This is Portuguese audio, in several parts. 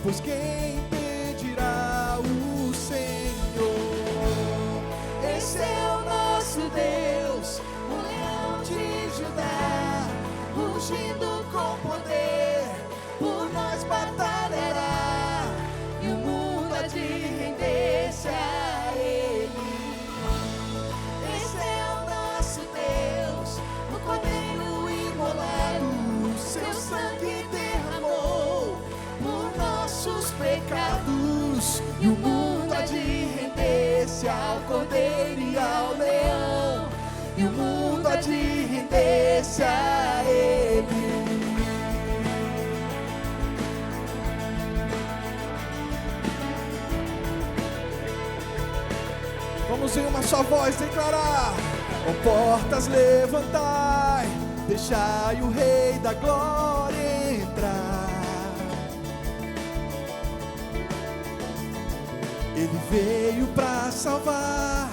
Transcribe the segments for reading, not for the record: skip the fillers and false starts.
pois quem impedirá o Senhor? Esse é o nosso Deus, o leão de Judá, rugindo com poder, por nós batalhará, e o mundo há de render-se a Ele. Esse é o nosso Deus, o Cordeiro imolado, seu sangue derramou por nossos pecados, e o mundo há de render-se ao Cordeiro e ao Leão, e o mundo há de render-se a Ele. Vamos em uma só voz declarar: ó portas, levantai, deixai o Rei da Glória entrar. Ele veio para salvar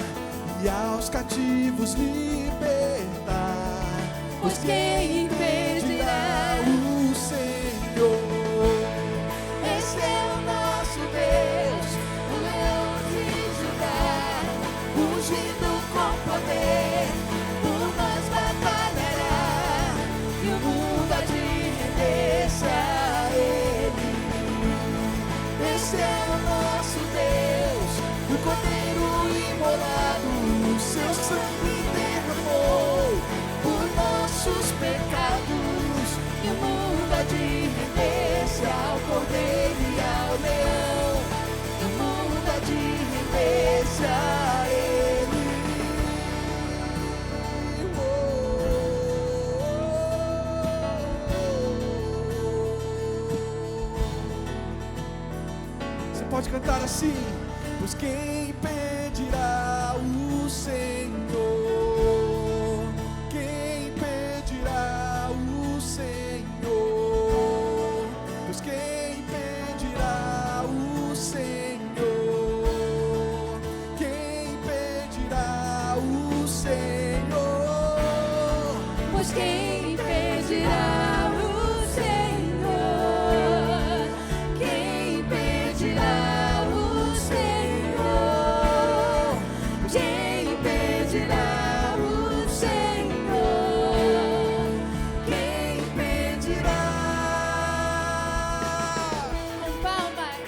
e aos cativos libertar, pois quem impedirá o Senhor? Esse é o nosso Deus, o leão de Judá, rugindo com poder, por nós batalhará, e o mundo há de render-se a Ele. Esse é o nosso Deus, o Cordeiro imolado, seu sangue derramou por nossos pecados, e o mundo há de render-se ao Cordeiro e ao Leão, e o mundo há de render-se a Ele. Você pode cantar assim: pois quem impedirá o Senhor? Quem impedirá o Senhor? Pois quem impedirá o Senhor? Quem impedirá o Senhor? Pois quem impedirá o Senhor? Quem impedirá o Senhor? Quem impedirá o Senhor? Quem impedirá? Com palmas.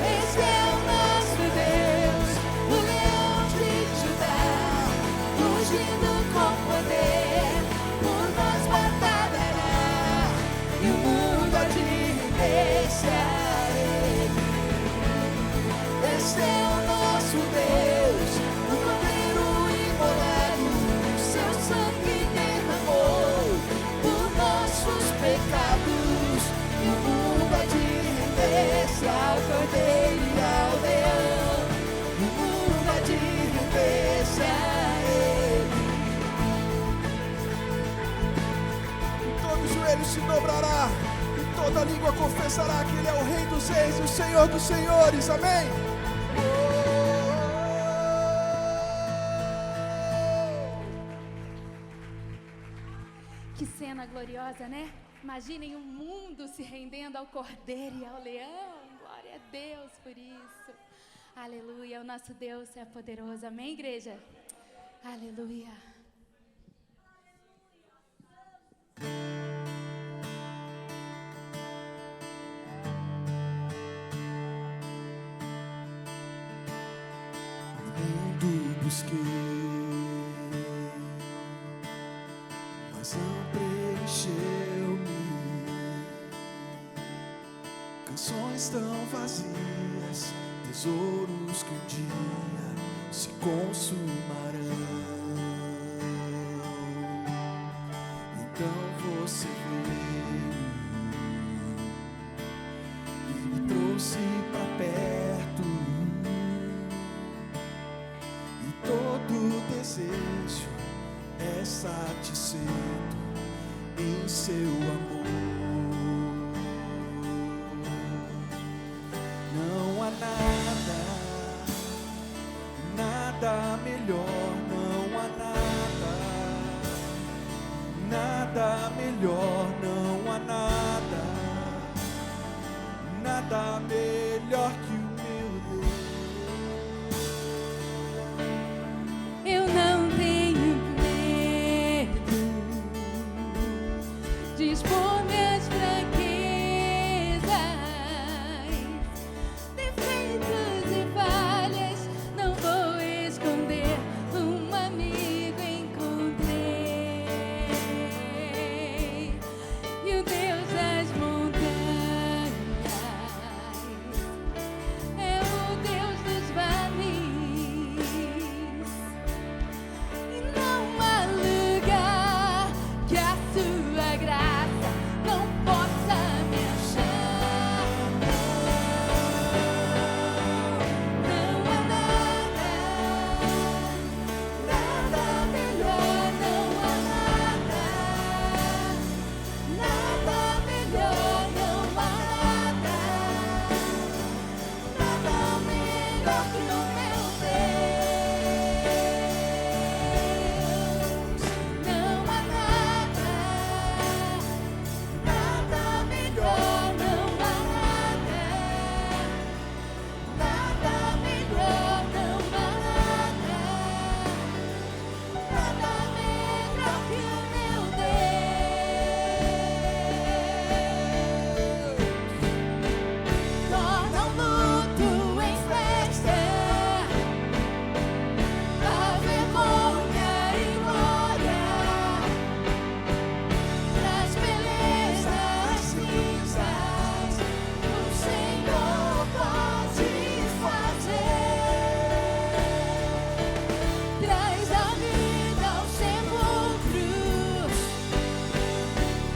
Esse é o nosso Deus, o leão de Judá, rugindo com poder, por nós batalhará, e o mundo há de render-se a Ele. Esse é o nosso Deus, o Cordeiro imolado, seu sangue derramou por nossos pecados, e o mundo há de render-se ao Cordeiro e ao Leão, e o mundo há de render-se a Ele. E todo joelho se dobrará, e toda língua confessará que Ele é o Rei dos Reis e o Senhor dos Senhores. Amém? Que cena gloriosa, né? Imaginem o mundo se rendendo ao Cordeiro e ao Leão. Glória a Deus por isso. Aleluia. O nosso Deus é poderoso. Amém, igreja? Aleluia. Mundo busquei, mas não preencheu-me. Canções tão vazias, tesouros que um dia se consumarão. Então você veio e me trouxe pra perto, e todo desejo é satisfeito em seu amor. Não há nada melhor, não há nada melhor melhor, não há nada, nada melhor que o meu Deus. Eu não tenho medo de expor minhas fraquezas, defeitos e falhas. Não vou esconder, um amigo encontrei. E o Deus das montanhas é o Deus dos vales. E não há lugar que a sua graça não possa me achar. Não há nada, nada melhor, não há nada, nada melhor, não há nada, nada melhor que o meu Deus. Não há nada, nada melhor, não há nada, nada melhor, não há nada, nada melhor que o meu Deus. Torna o luto em festa, a vergonha e glória, traz beleza às cinzas, o Senhor pode fazer. Traz a vida ao sepulcro,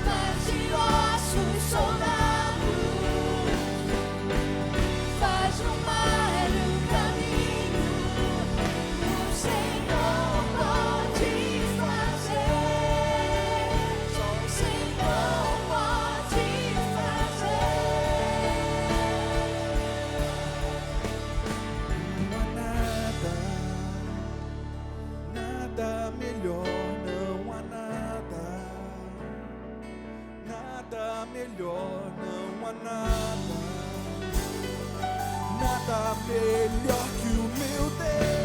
faz de ossos soldados, faz no mar um caminho, o Senhor pode fazer. Só o Senhor pode fazer. Não há nada, nada melhor, não há nada, nada melhor, não há nada, nada melhor que o meu Deus.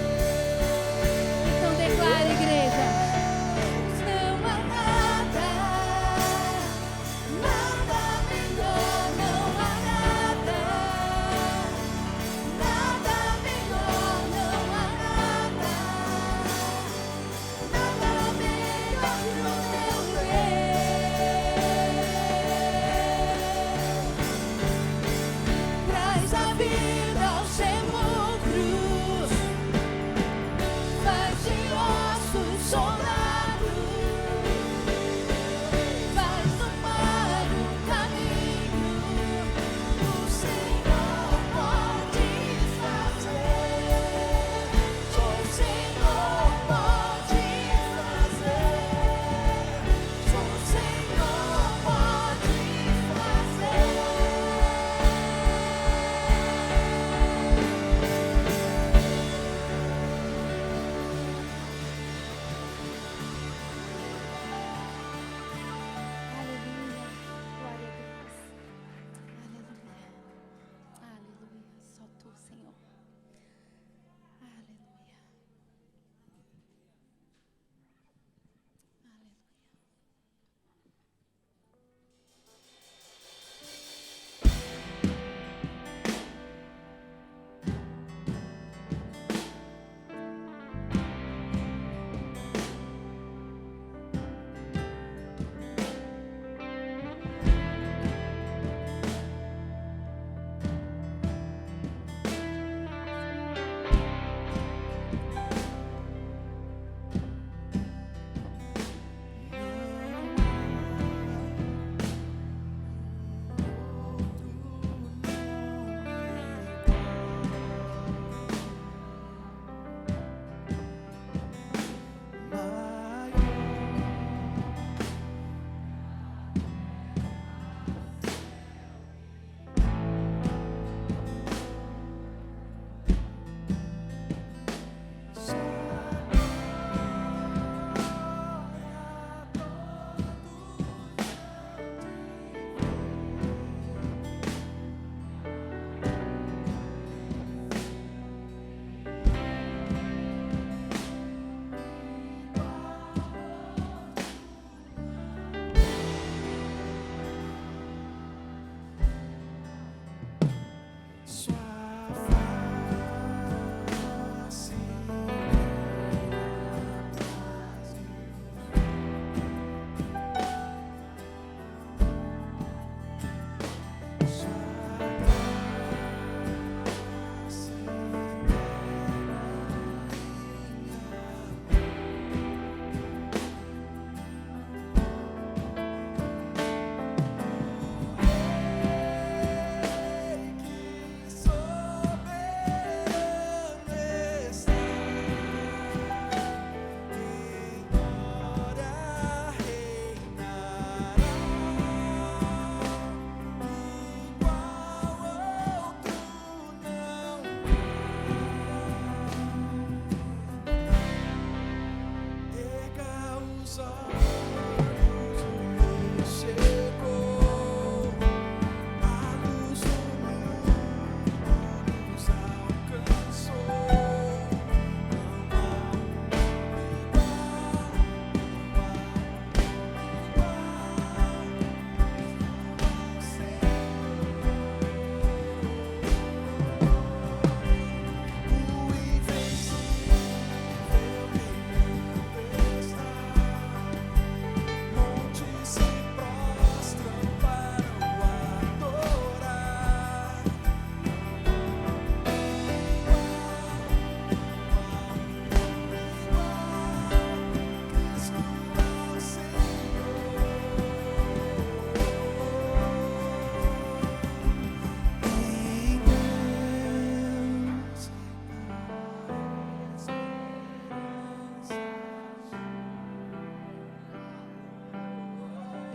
Então declara, igreja. Não há nada, nada melhor, não há nada, nada melhor, não há nada, nada melhor que o meu Deus. Traz a vida ao sepulcro,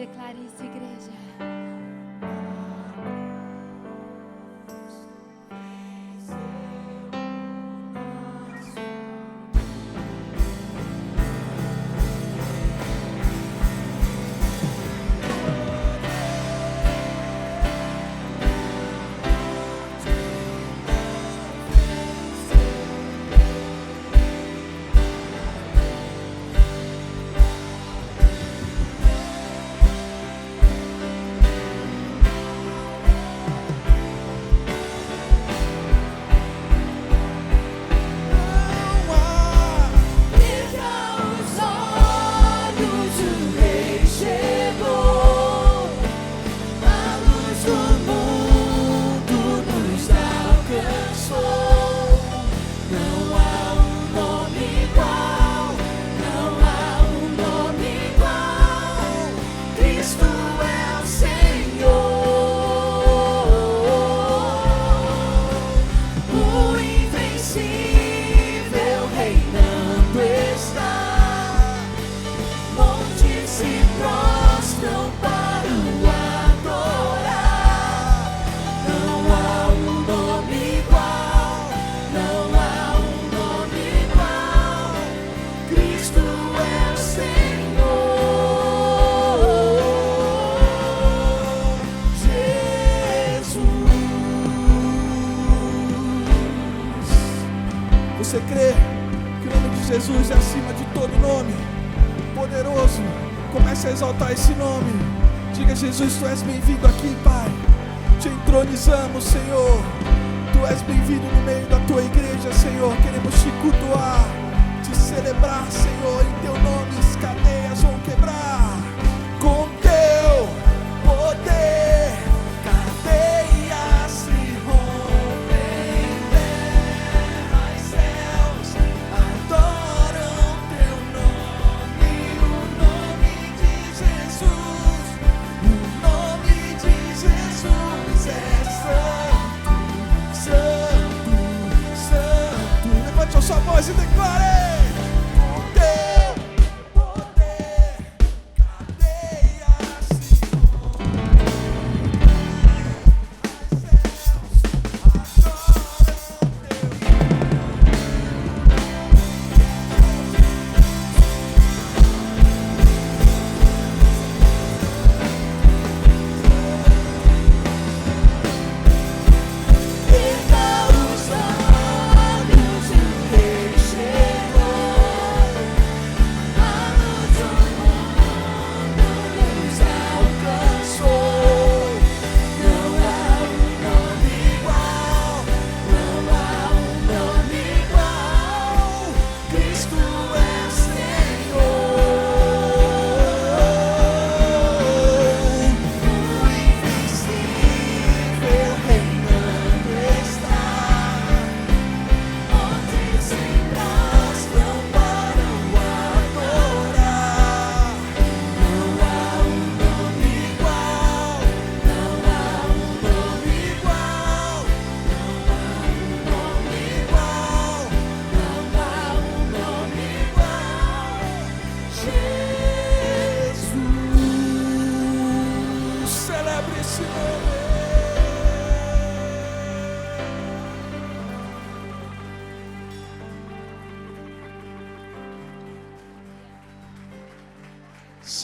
Declare isso, igreja. Você crê que o nome de Jesus é acima de todo nome? Poderoso, comece a exaltar esse nome. Diga: Jesus, Tu és bem-vindo aqui, Pai. Te entronizamos, Senhor. Tu és bem-vindo no meio da Tua igreja, Senhor. Queremos Te cultuar, Te celebrar, Senhor. Em Teu nome as cadeias vão quebrar. Com Teu poder, cadeias se rompem. Terra e céus adoram Teu nome. O nome de Jesus, o nome de Jesus é santo, santo, santo. Levante a sua voz e declare: com Teu poder, cadeias se rompem.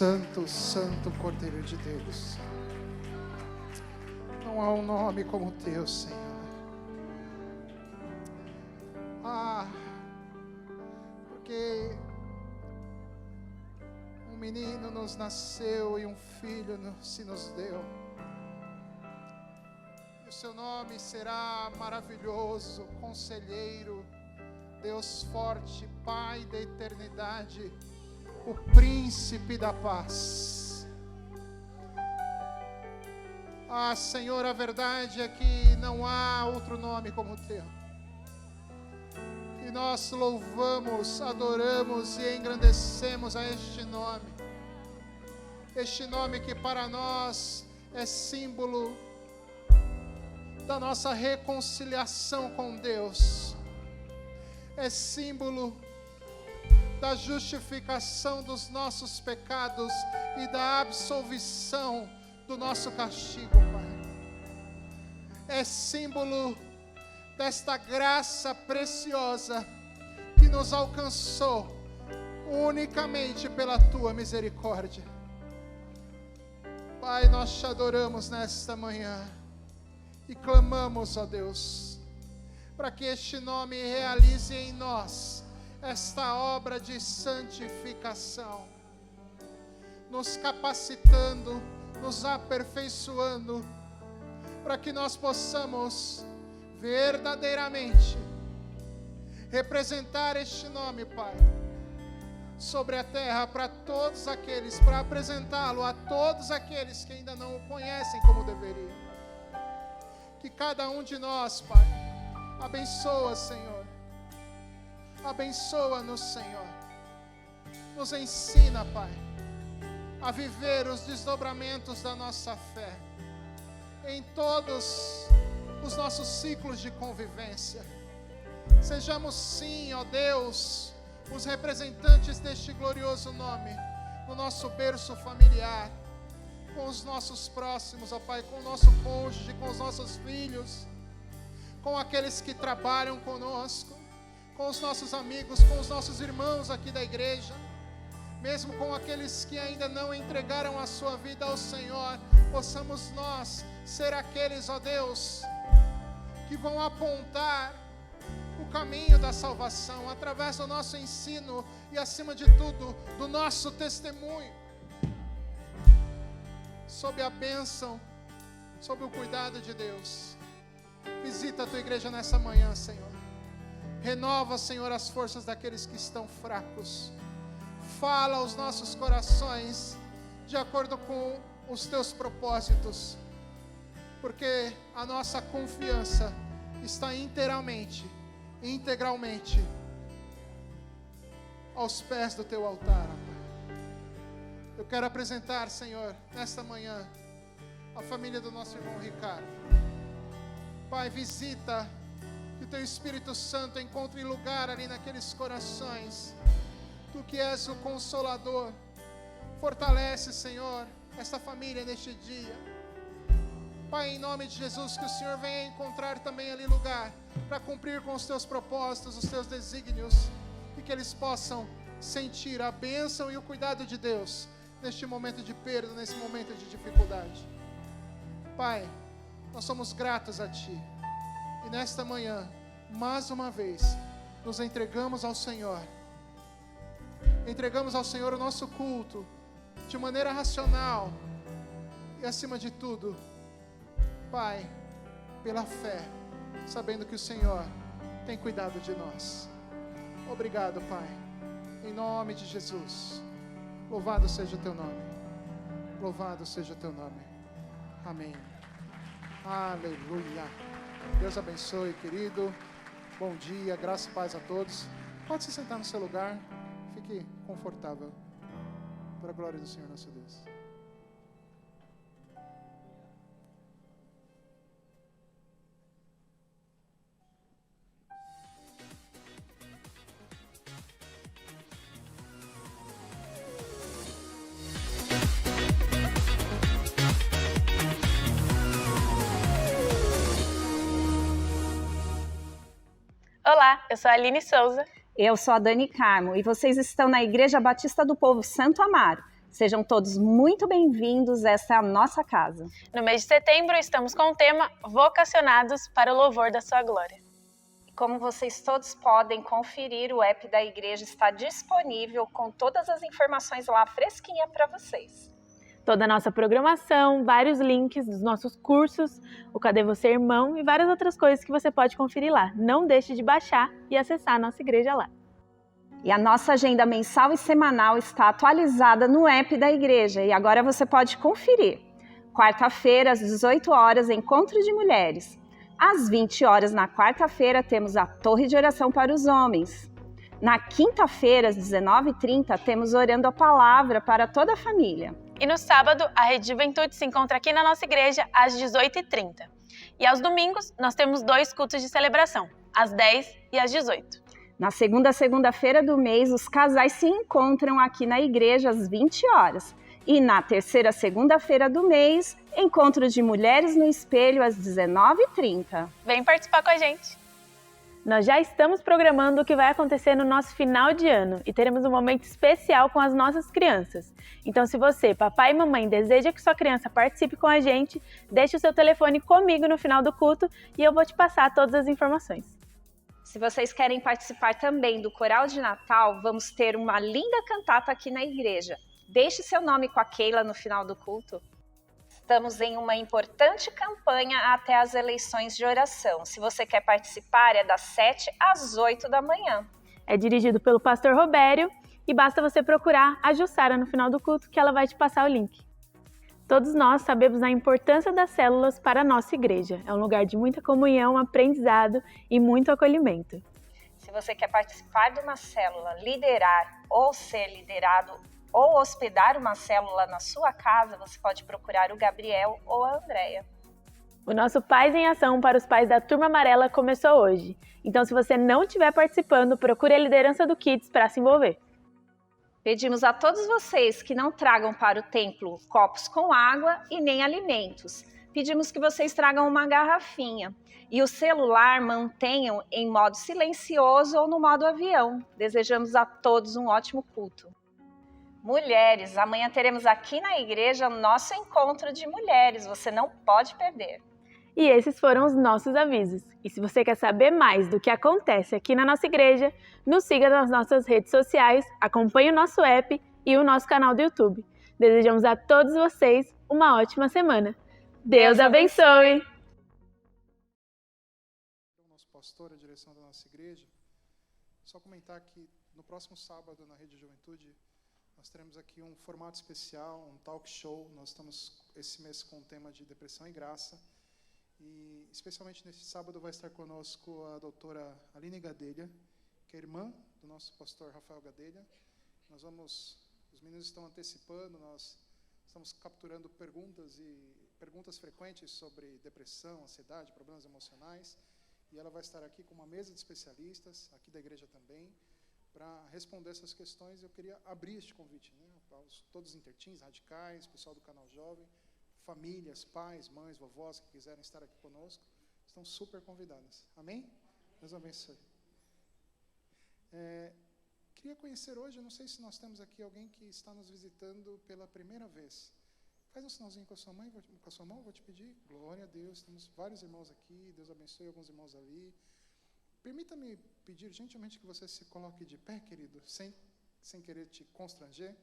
Santo, Santo Cordeiro de Deus. Não há um nome como o Teu, Senhor. Porque um menino nos nasceu e um filho se nos deu. E o Seu nome será maravilhoso, Conselheiro, Deus forte, Pai da eternidade, o Príncipe da paz. Senhor, a verdade é que não há outro nome como o Teu. E nós louvamos, adoramos e engrandecemos a este nome. Este nome que para nós é símbolo da nossa reconciliação com Deus. É símbolo da justificação dos nossos pecados e da absolvição do nosso castigo, Pai. É símbolo desta graça preciosa que nos alcançou unicamente pela Tua misericórdia. Pai, nós te adoramos nesta manhã e clamamos, ó Deus, para que este nome realize em nós esta obra de santificação, nos capacitando, nos aperfeiçoando, para que nós possamos verdadeiramente representar este nome, Pai, sobre a terra para todos aqueles, para apresentá-lo a todos aqueles que ainda não o conhecem como deveria. Que cada um de nós, Pai, abençoa, Senhor. Abençoa-nos, Senhor. Nos ensina, Pai, a viver os desdobramentos da nossa fé em todos os nossos ciclos de convivência. Sejamos sim, ó Deus, os representantes deste glorioso nome no nosso berço familiar, com os nossos próximos, ó Pai, com o nosso cônjuge, com os nossos filhos, com aqueles que trabalham conosco, com os nossos amigos, com os nossos irmãos aqui da igreja, mesmo com aqueles que ainda não entregaram a sua vida ao Senhor. Possamos nós ser aqueles, ó Deus, que vão apontar o caminho da salvação através do nosso ensino e, acima de tudo, do nosso testemunho, sob a bênção, sob o cuidado de Deus. Visita a tua igreja nessa manhã, Senhor. Renova, Senhor, as forças daqueles que estão fracos. Fala aos nossos corações de acordo com os teus propósitos, porque a nossa confiança está integralmente aos pés do teu altar. Eu quero apresentar, Senhor, nesta manhã, a família do nosso irmão Ricardo. Pai, visita, que o teu Espírito Santo encontre lugar ali naqueles corações. Tu que és o Consolador, fortalece, Senhor, esta família neste dia. Pai, em nome de Jesus, que o Senhor venha encontrar também ali lugar para cumprir com os teus propósitos, os teus desígnios, e que eles possam sentir a bênção e o cuidado de Deus neste momento de perda, nesse momento de dificuldade. Pai, nós somos gratos a Ti, e nesta manhã, mais uma vez, nos entregamos ao Senhor. Entregamos ao Senhor o nosso culto de maneira racional e, acima de tudo, Pai, pela fé, sabendo que o Senhor tem cuidado de nós. Obrigado, Pai, em nome de Jesus. Louvado seja o teu nome. Louvado seja o teu nome. Amém. Aleluia. Deus abençoe, querido. Bom dia, graça e paz a todos. Pode se sentar no seu lugar. Fique confortável. Para a glória do Senhor nosso Deus. Olá, eu sou a Aline Souza. Eu sou a Dani Carmo e vocês estão na Igreja Batista do Povo Santo Amaro. Sejam todos muito bem-vindos, essa é a nossa casa. No mês de setembro estamos com o tema Vocacionados para o Louvor da Sua Glória. Como vocês todos podem conferir, o app da igreja está disponível com todas as informações lá fresquinha para vocês. Toda a nossa programação, vários links dos nossos cursos, o Cadê Você Irmão e várias outras coisas que você pode conferir lá. Não deixe de baixar e acessar a nossa igreja lá. E a nossa agenda mensal e semanal está atualizada no app da igreja e agora você pode conferir. Quarta-feira, às 18 horas, Encontro de Mulheres. Às 20 horas, na quarta-feira, temos a Torre de Oração para os Homens. Na quinta-feira, às 19h30, temos Orando a Palavra para toda a família. E no sábado, a Rede Juventude se encontra aqui na nossa igreja às 18h30. E aos domingos, nós temos 2 cultos de celebração, às 10 e às 18. Na segunda-feira do mês, os casais se encontram aqui na igreja às 20 horas. E na terceira segunda-feira do mês, encontro de mulheres no espelho às 19h30. Vem participar com a gente! Nós já estamos programando o que vai acontecer no nosso final de ano e teremos um momento especial com as nossas crianças. Então, se você, papai e mamãe, deseja que sua criança participe com a gente, deixe o seu telefone comigo no final do culto e eu vou te passar todas as informações. Se vocês querem participar também do Coral de Natal, vamos ter uma linda cantata aqui na igreja. Deixe seu nome com a Keila no final do culto. Estamos em uma importante campanha até as eleições de oração. Se você quer participar, é das 7 às 8 da manhã. É dirigido pelo pastor Robério e basta você procurar a Jussara no final do culto que ela vai te passar o link. Todos nós sabemos a importância das células para a nossa igreja. É um lugar de muita comunhão, aprendizado e muito acolhimento. Se você quer participar de uma célula, liderar ou ser liderado ou hospedar uma célula na sua casa, você pode procurar o Gabriel ou a Andréia. O nosso Pais em Ação para os pais da Turma Amarela começou hoje. Então, se você não estiver participando, procure a liderança do Kids para se envolver. Pedimos a todos vocês que não tragam para o templo copos com água e nem alimentos. Pedimos que vocês tragam uma garrafinha e o celular mantenham em modo silencioso ou no modo avião. Desejamos a todos um ótimo culto. Mulheres, amanhã teremos aqui na igreja o nosso encontro de mulheres, você não pode perder. E esses foram os nossos avisos. E se você quer saber mais do que acontece aqui na nossa igreja, nos siga nas nossas redes sociais, acompanhe o nosso app e o nosso canal do YouTube. Desejamos a todos vocês uma ótima semana. Deus abençoe! O nosso pastor, a direção da nossa igreja, só comentar que no próximo sábado na Rede Juventude, nós teremos aqui um formato especial, um talk show. Nós estamos esse mês com o tema de depressão e graça. E especialmente nesse sábado vai estar conosco a doutora Aline Gadelha, que é irmã do nosso pastor Rafael Gadelha. Os meninos estão antecipando, nós estamos capturando perguntas frequentes sobre depressão, ansiedade, problemas emocionais. E ela vai estar aqui com uma mesa de especialistas, aqui da igreja também, para responder essas questões. Eu queria abrir este convite, aos todos os interteens, radicais, pessoal do canal Jovem, famílias, pais, mães, vovós que quiserem estar aqui conosco, estão super convidadas. Amém? Deus abençoe. Queria conhecer hoje, não sei se nós temos aqui alguém que está nos visitando pela primeira vez. Faz um sinalzinho com a sua mãe, com a sua mão, vou te pedir. Glória a Deus, temos vários irmãos aqui, Deus abençoe alguns irmãos ali. Permita-me pedir gentilmente que você se coloque de pé, querido, sem querer te constranger,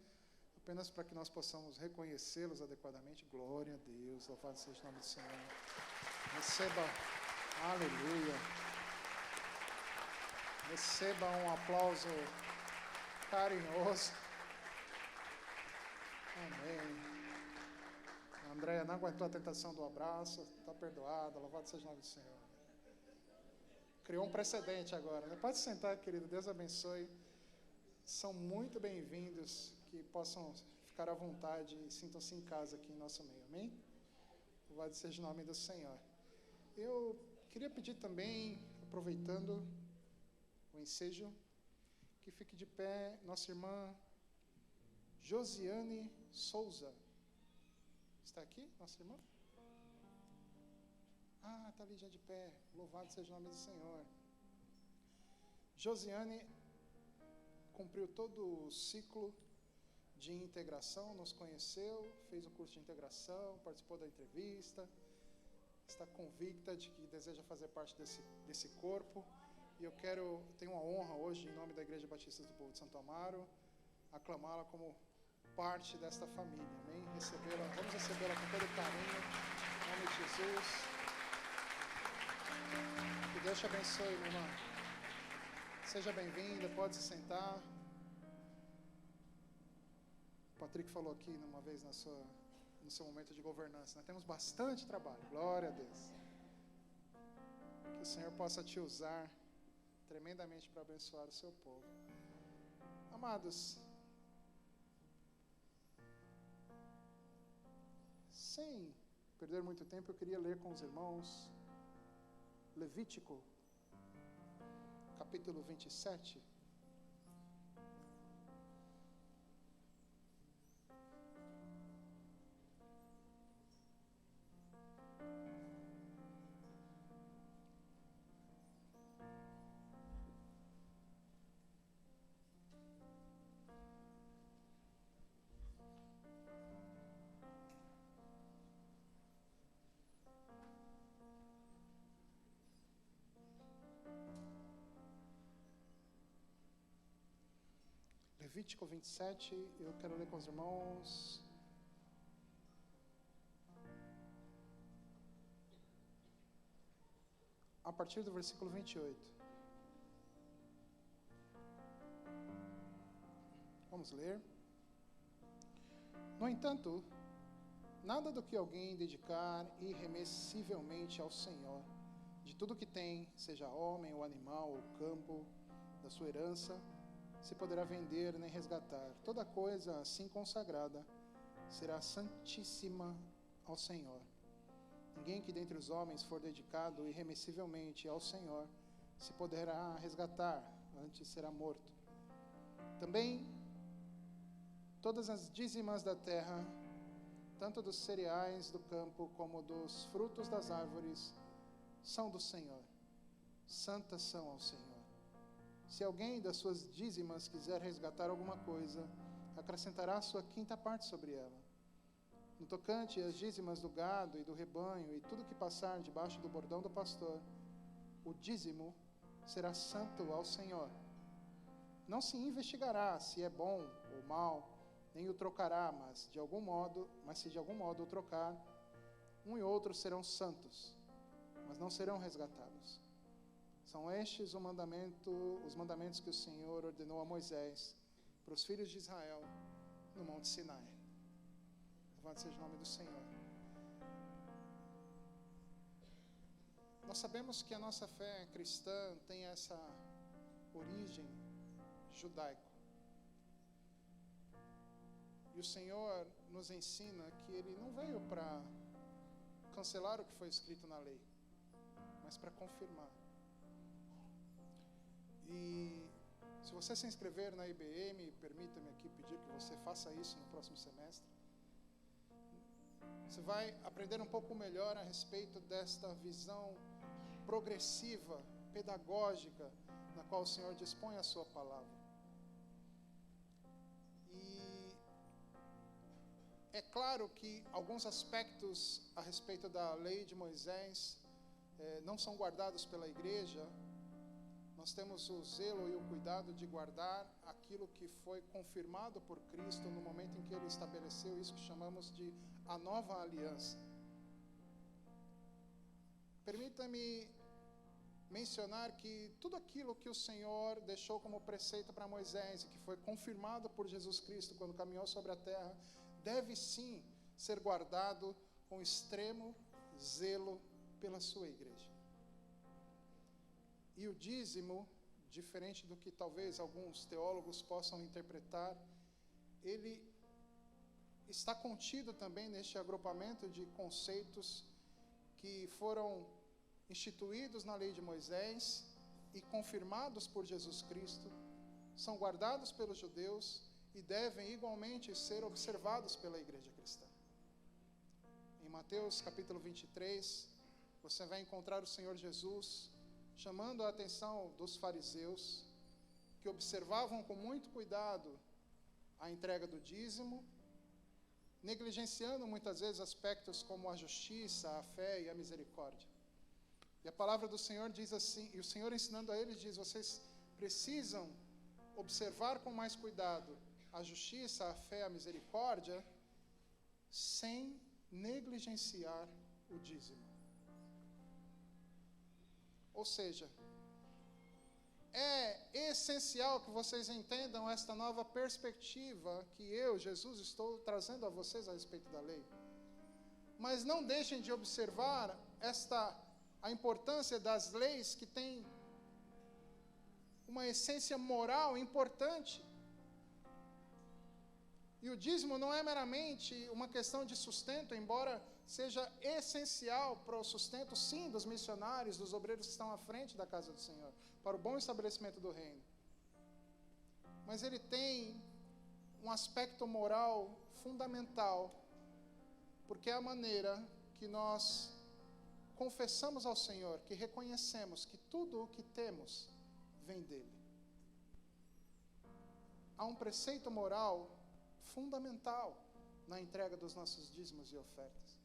apenas para que nós possamos reconhecê-los adequadamente. Glória a Deus, louvado seja o nome do Senhor. Receba, aleluia. Receba um aplauso carinhoso. Amém. A Andréia não aguentou a tentação do abraço, está perdoada, louvado seja o nome do Senhor. Criou um precedente agora. Pode sentar, querido. Deus abençoe. São muito bem-vindos, que possam ficar à vontade e sintam-se em casa aqui em nosso meio. Amém? Louvado seja o nome do Senhor. Eu queria pedir também, aproveitando o ensejo, que fique de pé nossa irmã Josiane Souza. Está aqui, nossa irmã? Está ali já de pé. Louvado seja o nome do Senhor. Josiane cumpriu todo o ciclo de integração, nos conheceu, fez o curso de integração, participou da entrevista, está convicta de que deseja fazer parte desse corpo. E eu tenho a honra hoje, em nome da Igreja Batista do Povo de Santo Amaro, aclamá-la como parte desta família. Amém? Vamos recebê-la com todo carinho, em nome de Jesus. Que Deus te abençoe, minha irmã. Seja bem-vinda, pode se sentar. O Patrick falou aqui uma vez no seu momento de governança. Nós temos bastante trabalho, glória a Deus. Que o Senhor possa te usar tremendamente para abençoar o seu povo. Amados, sem perder muito tempo, eu queria ler com os irmãos Levítico, capítulo 27. Levítico 27, eu quero ler com os irmãos. A partir do versículo 28. Vamos ler. No entanto, nada do que alguém dedicar irremessivelmente ao Senhor, de tudo que tem, seja homem ou animal ou campo, da sua herança, se poderá vender nem resgatar. Toda coisa assim consagrada será santíssima ao Senhor. Ninguém que dentre os homens for dedicado irremessivelmente ao Senhor se poderá resgatar, antes será morto. Também todas as dízimas da terra, tanto dos cereais do campo como dos frutos das árvores, são do Senhor. Santas são ao Senhor. Se alguém das suas dízimas quiser resgatar alguma coisa, acrescentará a sua quinta parte sobre ela. No tocante às dízimas do gado e do rebanho e tudo que passar debaixo do bordão do pastor, o dízimo será santo ao Senhor. Não se investigará se é bom ou mal, nem o trocará, mas se de algum modo o trocar, um e outro serão santos, mas não serão resgatados. São estes os mandamentos que o Senhor ordenou a Moisés para os filhos de Israel no Monte Sinai. Louvado seja o nome do Senhor. Nós sabemos que a nossa fé cristã tem essa origem judaica. E o Senhor nos ensina que Ele não veio para cancelar o que foi escrito na lei, mas para confirmar. E se você se inscrever na IBM, permita-me aqui pedir que você faça isso no próximo semestre. Você vai aprender um pouco melhor a respeito desta visão progressiva, pedagógica, na qual o Senhor dispõe a sua palavra. E é claro que alguns aspectos a respeito da lei de Moisés não são guardados pela igreja. Nós temos o zelo e o cuidado de guardar aquilo que foi confirmado por Cristo no momento em que Ele estabeleceu isso que chamamos de a nova aliança. Permita-me mencionar que tudo aquilo que o Senhor deixou como preceito para Moisés e que foi confirmado por Jesus Cristo quando caminhou sobre a terra, deve sim ser guardado com extremo zelo pela sua igreja. E o dízimo, diferente do que talvez alguns teólogos possam interpretar, ele está contido também neste agrupamento de conceitos que foram instituídos na lei de Moisés e confirmados por Jesus Cristo, são guardados pelos judeus e devem igualmente ser observados pela igreja cristã. Em Mateus capítulo 23, você vai encontrar o Senhor Jesus chamando a atenção dos fariseus, que observavam com muito cuidado a entrega do dízimo, negligenciando muitas vezes aspectos como a justiça, a fé e a misericórdia. E a palavra do Senhor diz assim, e o Senhor ensinando a eles diz: vocês precisam observar com mais cuidado a justiça, a fé, a misericórdia, sem negligenciar o dízimo. Ou seja, é essencial que vocês entendam esta nova perspectiva que eu, Jesus, estou trazendo a vocês a respeito da lei. Mas não deixem de observar a importância das leis que têm uma essência moral importante. E o dízimo não é meramente uma questão de sustento, embora seja essencial para o sustento, sim, dos missionários, dos obreiros que estão à frente da casa do Senhor, para o bom estabelecimento do reino. Mas ele tem um aspecto moral fundamental, porque é a maneira que nós confessamos ao Senhor, que reconhecemos que tudo o que temos vem dele. Há um preceito moral fundamental na entrega dos nossos dízimos e ofertas.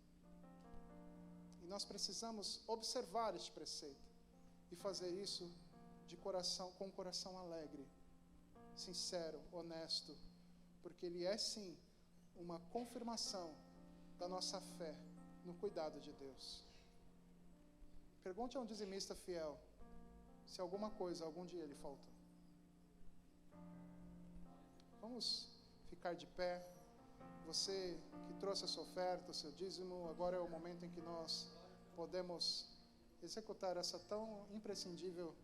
E nós precisamos observar este preceito e fazer isso de coração, com um coração alegre, sincero, honesto, porque ele é sim uma confirmação da nossa fé no cuidado de Deus. Pergunte a um dizimista fiel se alguma coisa algum dia lhe faltou. Vamos ficar de pé. Você que trouxe a sua oferta, o seu dízimo, agora é o momento em que nós podemos executar essa tão imprescindível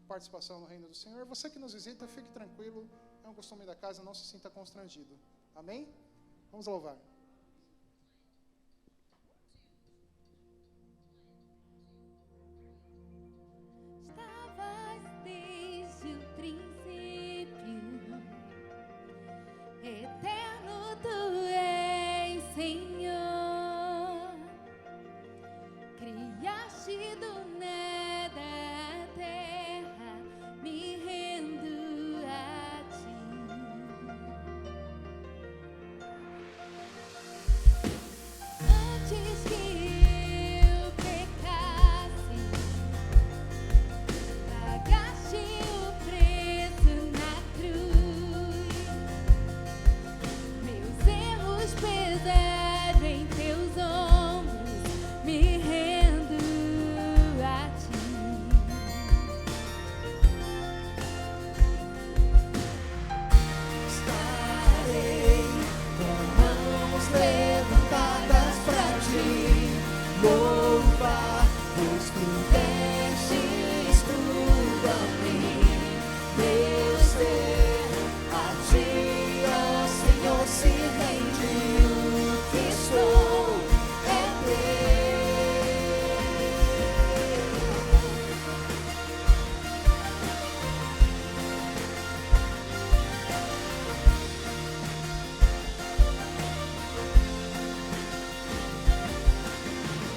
participação no reino do Senhor. Você que nos visita, fique tranquilo, é um costume da casa, não se sinta constrangido. Amém? Vamos louvar. Estavas desde o princípio, eterno tu és, Senhor. Criaste do nada a terra, me rendo a ti. Antes que eu pecasse, pagaste o preço na cruz. Meus erros pesaram em teus ombros, me rendo a ti. Estarei com mãos levantadas pra ti, louvar, pois tu destes tudo a mim. Meu ser a ti, ó Senhor, se rende. O que sou é teu.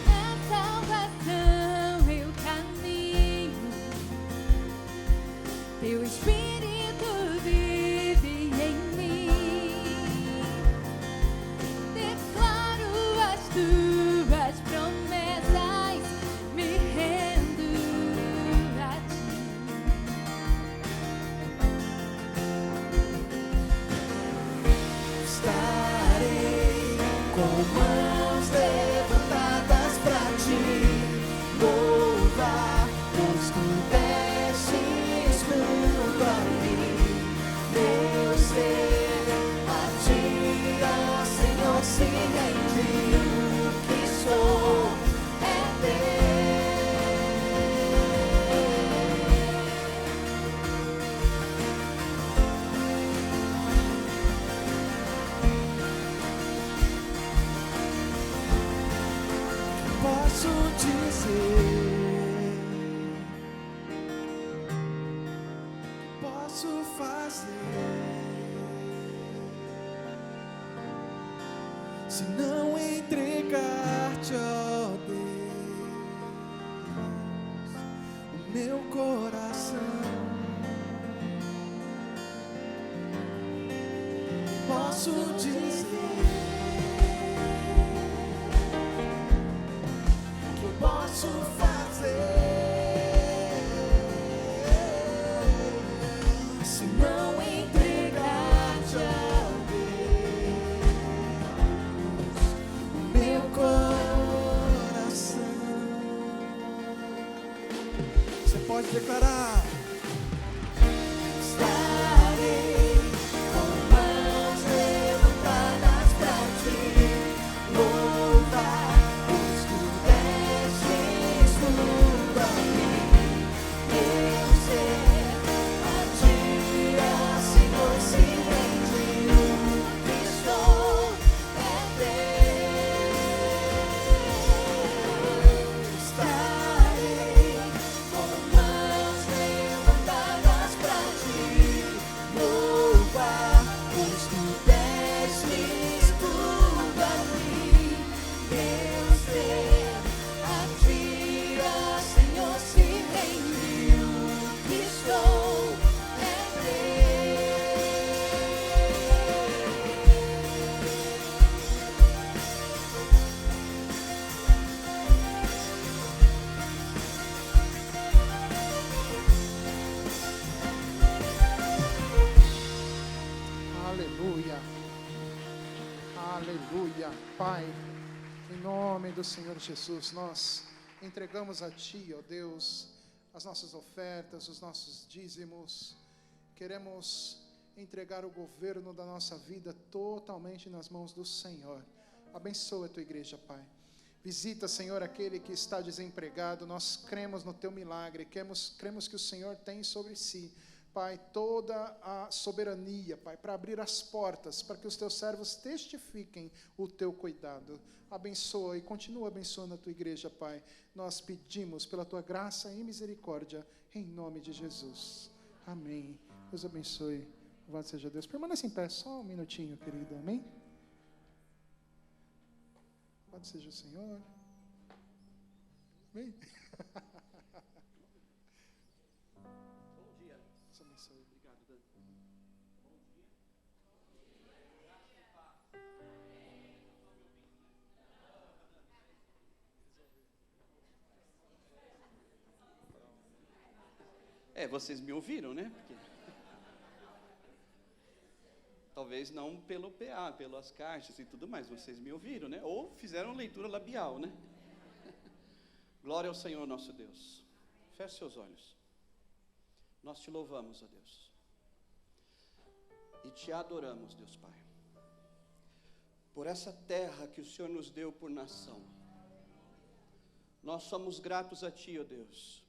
Na salvação eu caminho, teu Espírito vive em mim. Declaro as tuas promessas, me rendo a ti. Estarei com mãos levantadas pra ti, louvar, pois tu destes tudo a mim. Meu ser a ti, ó Senhor, se rende. O que sou é teu. Posso dizer, posso fazer, se não entregar-te, ó Deus, o meu coração. Posso dizer que eu posso fazer, se não entregar-te, ó Deus, o meu coração. Você pode declarar. Estarei com mãos levantadas pra ti, louvar, pois tu destes tudo a mim. Meu ser a ti, ó Senhor, se rende. O que sou é teu. Aleluia. Pai, em nome do Senhor Jesus, nós entregamos a Ti, ó Deus, as nossas ofertas, os nossos dízimos. Queremos entregar o governo da nossa vida totalmente nas mãos do Senhor. Abençoa a Tua igreja, Pai. Visita, Senhor, aquele que está desempregado. Nós cremos no Teu milagre, cremos que o Senhor tem sobre si, Pai, toda a soberania, Pai, para abrir as portas, para que os Teus servos testifiquem o Teu cuidado. Abençoa e continua abençoando a Tua igreja, Pai. Nós pedimos pela Tua graça e misericórdia, em nome de Jesus. Amém. Deus abençoe. Louvado seja Deus. Permaneça em pé só um minutinho, querido. Amém? Louvado seja o Senhor. Amém? Bom dia. Deus abençoe. Obrigado, Dan. Vocês me ouviram, né? Porque... talvez não pelo PA, pelas caixas e tudo mais, vocês me ouviram, né? Ou fizeram leitura labial, né? Glória ao Senhor nosso Deus. Feche seus olhos. Nós te louvamos, ó Deus. E te adoramos, Deus Pai. Por essa terra que o Senhor nos deu por nação. Nós somos gratos a Ti, ó Deus,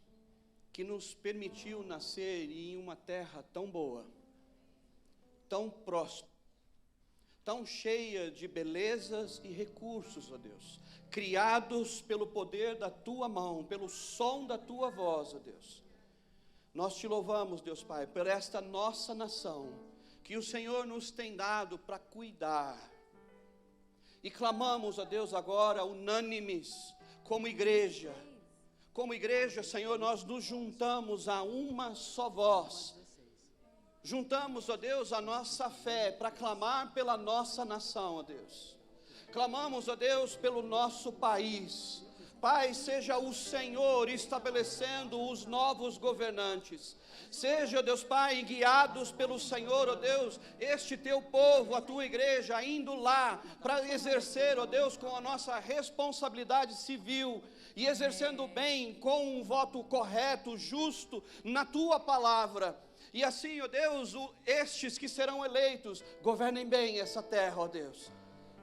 que nos permitiu nascer em uma terra tão boa, tão próspera, tão cheia de belezas e recursos, ó Deus, criados pelo poder da Tua mão, pelo som da Tua voz, ó Deus. Nós te louvamos, Deus Pai, por esta nossa nação, que o Senhor nos tem dado para cuidar. E clamamos, ó Deus, agora, unânimes, como igreja, Senhor, nós nos juntamos a uma só voz. Juntamos, ó Deus, a nossa fé para clamar pela nossa nação, ó Deus. Clamamos, ó Deus, pelo nosso país. Pai, seja o Senhor estabelecendo os novos governantes. Seja, Deus Pai, guiados pelo Senhor, ó Deus, este Teu povo, a Tua igreja, indo lá para exercer, ó Deus, com a nossa responsabilidade civil, e exercendo bem, com um voto correto, justo, na Tua palavra. E assim, ó Deus, estes que serão eleitos, governem bem essa terra, ó Deus.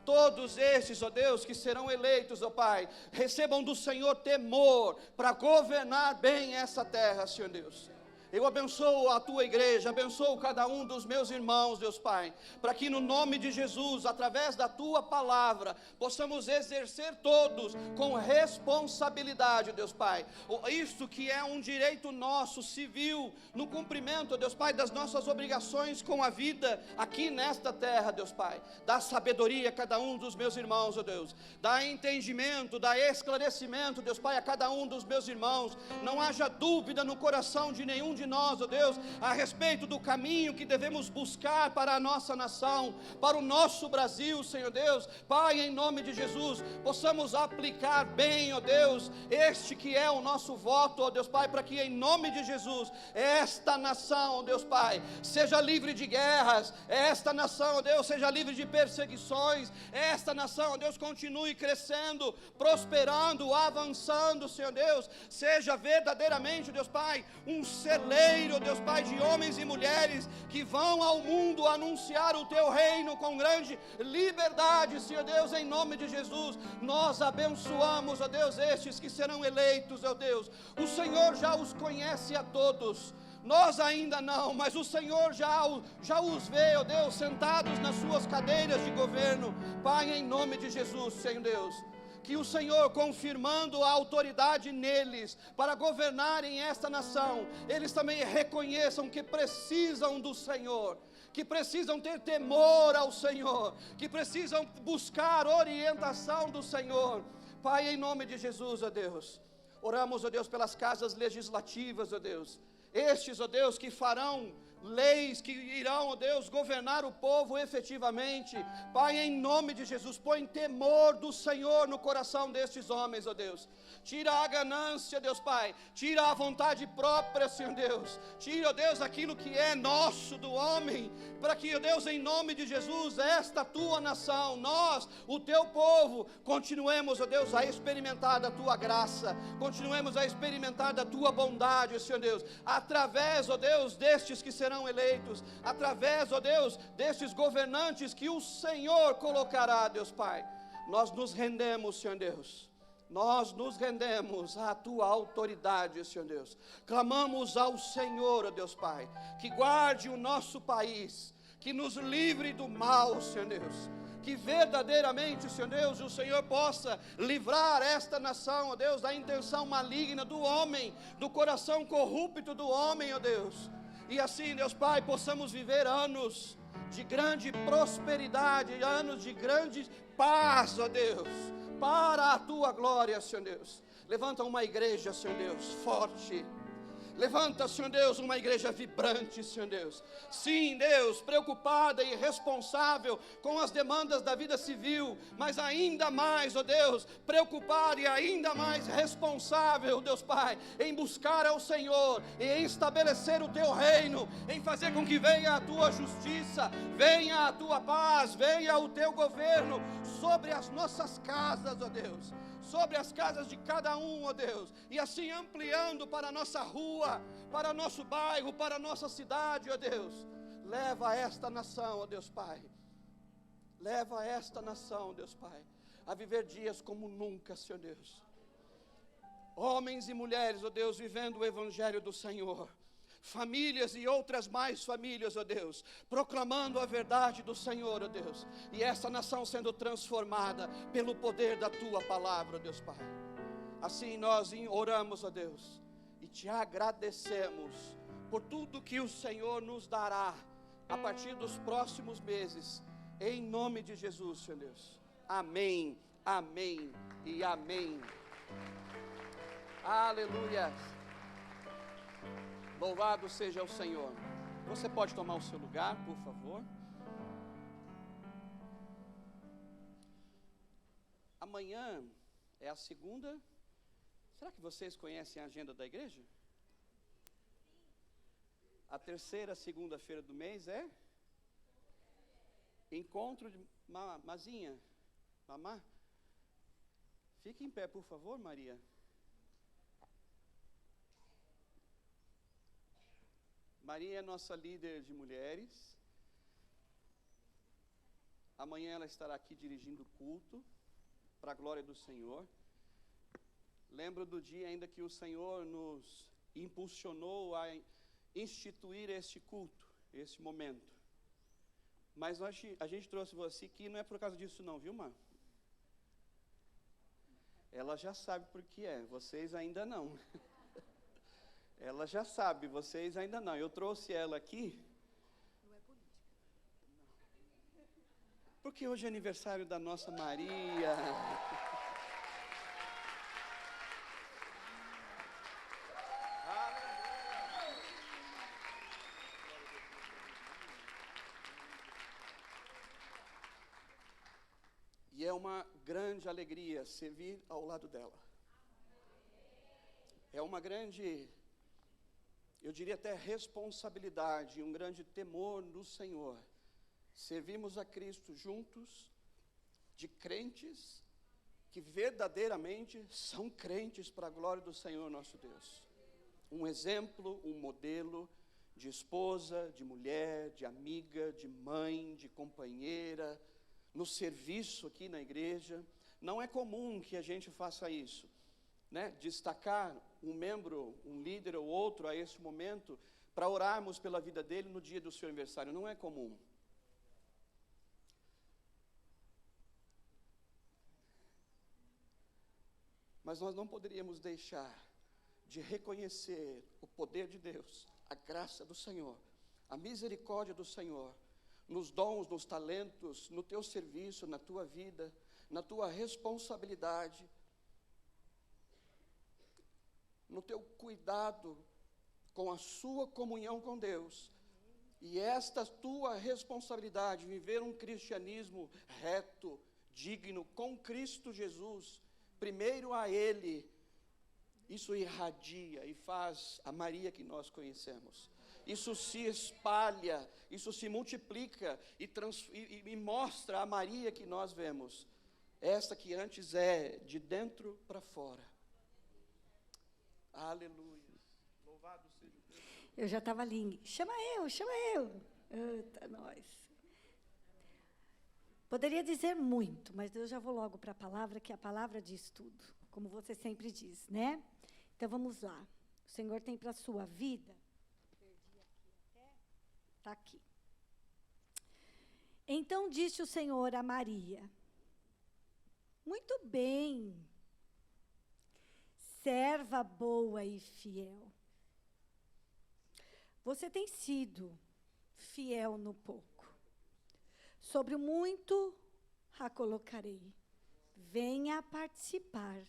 Todos estes, ó Deus, que serão eleitos, ó Pai, recebam do Senhor temor para governar bem essa terra, Senhor Deus. Eu abençoo a Tua igreja, abençoo cada um dos meus irmãos, Deus Pai, para que no nome de Jesus, através da Tua palavra, possamos exercer todos com responsabilidade, Deus Pai, isto que é um direito nosso, civil, no cumprimento, Deus Pai, das nossas obrigações com a vida aqui nesta terra, Deus Pai. Dá sabedoria a cada um dos meus irmãos, ó Deus, dá entendimento, dá esclarecimento, Deus Pai, a cada um dos meus irmãos. Não haja dúvida no coração de nenhum de nós, ó Deus, a respeito do caminho que devemos buscar para a nossa nação, para o nosso Brasil, Senhor Deus. Pai, em nome de Jesus, possamos aplicar bem, ó Deus, este que é o nosso voto, ó Deus Pai, para que em nome de Jesus, esta nação, ó Deus Pai, seja livre de guerras, esta nação, ó Deus, seja livre de perseguições, esta nação, ó Deus, continue crescendo, prosperando, avançando, Senhor Deus, seja verdadeiramente, Deus Pai, um celeiro, Deus Pai, de homens e mulheres que vão ao mundo anunciar o Teu reino com grande liberdade, Senhor Deus, em nome de Jesus. Nós abençoamos, ó Deus, estes que serão eleitos, ó Deus. O Senhor já os conhece a todos. Nós ainda não, mas o Senhor já os vê, ó Deus, sentados nas suas cadeiras de governo. Pai, em nome de Jesus, Senhor Deus, que o Senhor, confirmando a autoridade neles para governarem esta nação, eles também reconheçam que precisam do Senhor, que precisam ter temor ao Senhor, que precisam buscar orientação do Senhor. Pai, em nome de Jesus, ó Deus, oramos, ó Deus, pelas casas legislativas, ó Deus, estes, ó Deus, que farão leis que irão, ó Deus, governar o povo efetivamente. Pai, em nome de Jesus, põe temor do Senhor no coração destes homens, ó Deus. Tira a ganância, Deus Pai, tira a vontade própria, Senhor Deus. Tira, ó Deus, aquilo que é nosso do homem, para que, ó Deus, em nome de Jesus, esta tua nação, nós, o teu povo, continuemos, ó Deus, a experimentar da tua graça, continuemos a experimentar da tua bondade, Senhor Deus, através, ó Deus, destes que serão eleitos, através, ó Deus, destes governantes que o Senhor colocará, Deus Pai. Nós nos rendemos, Senhor Deus. Nós nos rendemos à tua autoridade, Senhor Deus. Clamamos ao Senhor, ó Deus Pai, que guarde o nosso país, que nos livre do mal, Senhor Deus. Que verdadeiramente, Senhor Deus, o Senhor possa livrar esta nação, ó Deus, da intenção maligna do homem, do coração corrupto do homem, ó Deus. E assim, Deus Pai, possamos viver anos de grande prosperidade, anos de grande paz, ó Deus, para a tua glória, Senhor Deus. Levanta uma igreja, Senhor Deus, forte. Levanta, Senhor Deus, uma igreja vibrante, Senhor Deus. Sim, Deus, preocupada e responsável com as demandas da vida civil, mas ainda mais, ó Deus, preocupada e ainda mais responsável, Deus Pai, em buscar ao Senhor e em estabelecer o teu reino, em fazer com que venha a tua justiça, venha a tua paz, venha o teu governo sobre as nossas casas, ó Deus. Sobre as casas de cada um, ó Deus, e assim ampliando para a nossa rua, para nosso bairro, para a nossa cidade, ó Deus. Leva esta nação, ó Deus Pai, leva esta nação, Deus Pai, a viver dias como nunca, Senhor Deus. Homens e mulheres, ó Deus, vivendo o Evangelho do Senhor. Famílias e outras mais famílias, ó Deus, proclamando a verdade do Senhor, ó Deus, e essa nação sendo transformada pelo poder da tua palavra, ó Deus Pai. Assim nós oramos, ó Deus, e te agradecemos por tudo que o Senhor nos dará a partir dos próximos meses, em nome de Jesus, Senhor Deus. Amém, amém e amém. Aleluia. Louvado seja o Senhor. Você pode tomar o seu lugar, por favor. Amanhã é a segunda. Será que vocês conhecem a agenda da igreja? A terceira segunda-feira do mês é encontro de Mazinha. Mamá. Fique em pé, por favor, Maria. Maria é nossa líder de mulheres. Amanhã ela estará aqui dirigindo o culto, para a glória do Senhor. Lembro do dia ainda que o Senhor nos impulsionou a instituir este culto, este momento. Mas a gente trouxe você aqui, não é por causa disso não, viu, Mar? Ela já sabe por que é, vocês ainda não. Ela já sabe, vocês ainda não. Eu trouxe ela aqui. Não é política. Porque hoje é aniversário da nossa Maria. E é uma grande alegria servir ao lado dela. É uma grande, eu diria até responsabilidade, um grande temor no Senhor. Servimos a Cristo juntos, de crentes que verdadeiramente são crentes para a glória do Senhor nosso Deus. Um exemplo, um modelo de esposa, de mulher, de amiga, de mãe, de companheira, no serviço aqui na igreja. Não é comum que a gente faça isso, né? Destacar um membro, um líder ou outro a esse momento, para orarmos pela vida dele no dia do seu aniversário. Não é comum. Mas nós não poderíamos deixar de reconhecer o poder de Deus, a graça do Senhor, a misericórdia do Senhor, nos dons, nos talentos, no teu serviço, na tua vida, na tua responsabilidade, no teu cuidado com a sua comunhão com Deus, E esta tua responsabilidade, viver um cristianismo reto, digno, com Cristo Jesus, primeiro a Ele, isso irradia e faz a Maria que nós conhecemos. Isso se espalha, isso se multiplica e mostra a Maria que nós vemos. Esta que antes é de dentro para fora. Aleluia. Louvado seja Deus. Eu já estava ali. Chama eu. Eita, nós. Poderia dizer muito, mas eu já vou logo para a palavra, que a palavra diz tudo, como você sempre diz, né? Então vamos lá. O Senhor tem para a sua vida. Perdi aqui até. Está aqui. Então disse o Senhor a Maria: muito bem, serva boa e fiel. Você tem sido fiel no pouco. Sobre o muito a colocarei. Venha participar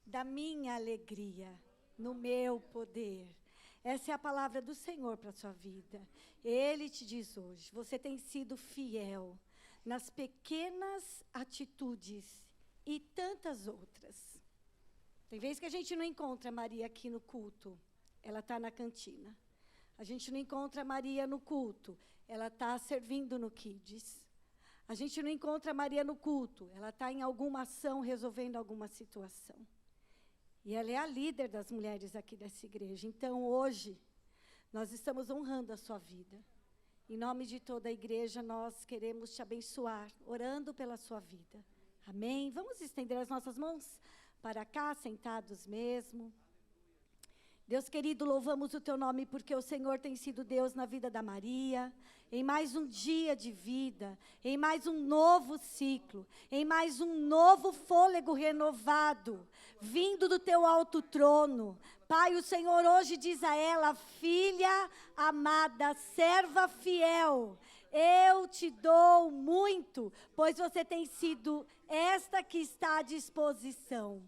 da minha alegria, no meu poder. Essa é a palavra do Senhor para a sua vida. Ele te diz hoje, você tem sido fiel nas pequenas atitudes e tantas outras. Tem vezes que a gente não encontra a Maria aqui no culto, ela está na cantina. A gente não encontra a Maria no culto, ela está servindo no Kids. A gente não encontra a Maria no culto, ela está em alguma ação, resolvendo alguma situação. E ela é a líder das mulheres aqui dessa igreja. Então, hoje, nós estamos honrando a sua vida. Em nome de toda a igreja, nós queremos te abençoar, orando pela sua vida. Amém? Vamos estender as nossas mãos para cá, sentados mesmo. Deus querido, louvamos o teu nome porque o Senhor tem sido Deus na vida da Maria, em mais um dia de vida, em mais um novo ciclo, em mais um novo fôlego renovado, vindo do teu alto trono. Pai, o Senhor hoje diz a ela: filha amada, serva fiel, eu te dou muito, pois você tem sido esta que está à disposição.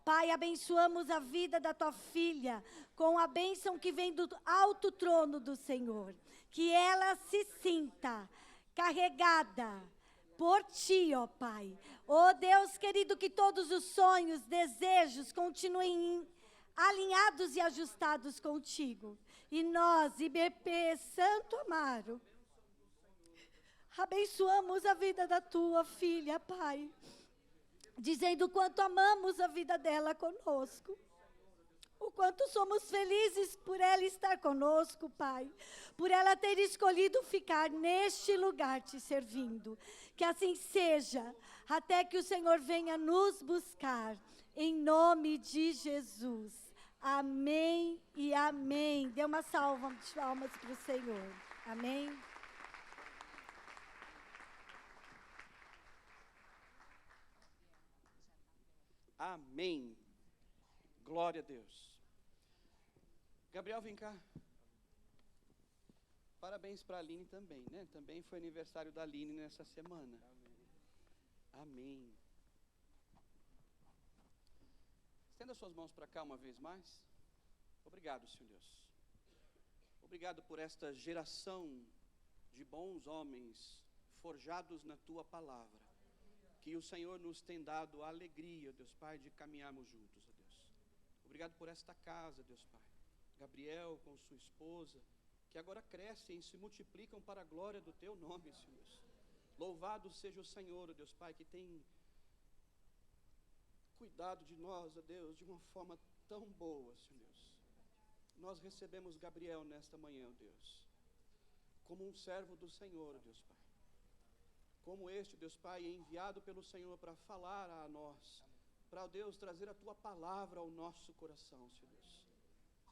Pai, abençoamos a vida da tua filha com a bênção que vem do alto trono do Senhor. Que ela se sinta carregada por ti, ó Pai. Ó Deus querido, que todos os sonhos, desejos continuem alinhados e ajustados contigo. E nós, IBP Santo Amaro, abençoamos a vida da tua filha, Pai, dizendo o quanto amamos a vida dela conosco, o quanto somos felizes por ela estar conosco, Pai, por ela ter escolhido ficar neste lugar te servindo. Que assim seja, até que o Senhor venha nos buscar, em nome de Jesus. Amém e amém. Dê uma salva de palmas para o Senhor. Amém. Amém. Glória a Deus. Gabriel, vem cá. Parabéns para a Aline também, né? Também foi aniversário da Aline nessa semana. Amém. Estenda suas mãos para cá uma vez mais. Obrigado, Senhor Deus. Obrigado por esta geração de bons homens forjados na tua palavra. Que o Senhor nos tem dado a alegria, Deus Pai, de caminharmos juntos, ó Deus. Obrigado por esta casa, Deus Pai. Gabriel com sua esposa, que agora crescem e se multiplicam para a glória do teu nome, Senhor Deus. Louvado seja o Senhor, ó Deus Pai, que tem cuidado de nós, ó Deus, de uma forma tão boa, Senhor Deus. Nós recebemos Gabriel nesta manhã, ó Deus, como um servo do Senhor, ó Deus Pai. Como este, Deus Pai, é enviado pelo Senhor para falar a nós, para, Deus, trazer a Tua palavra ao nosso coração, Senhor Deus.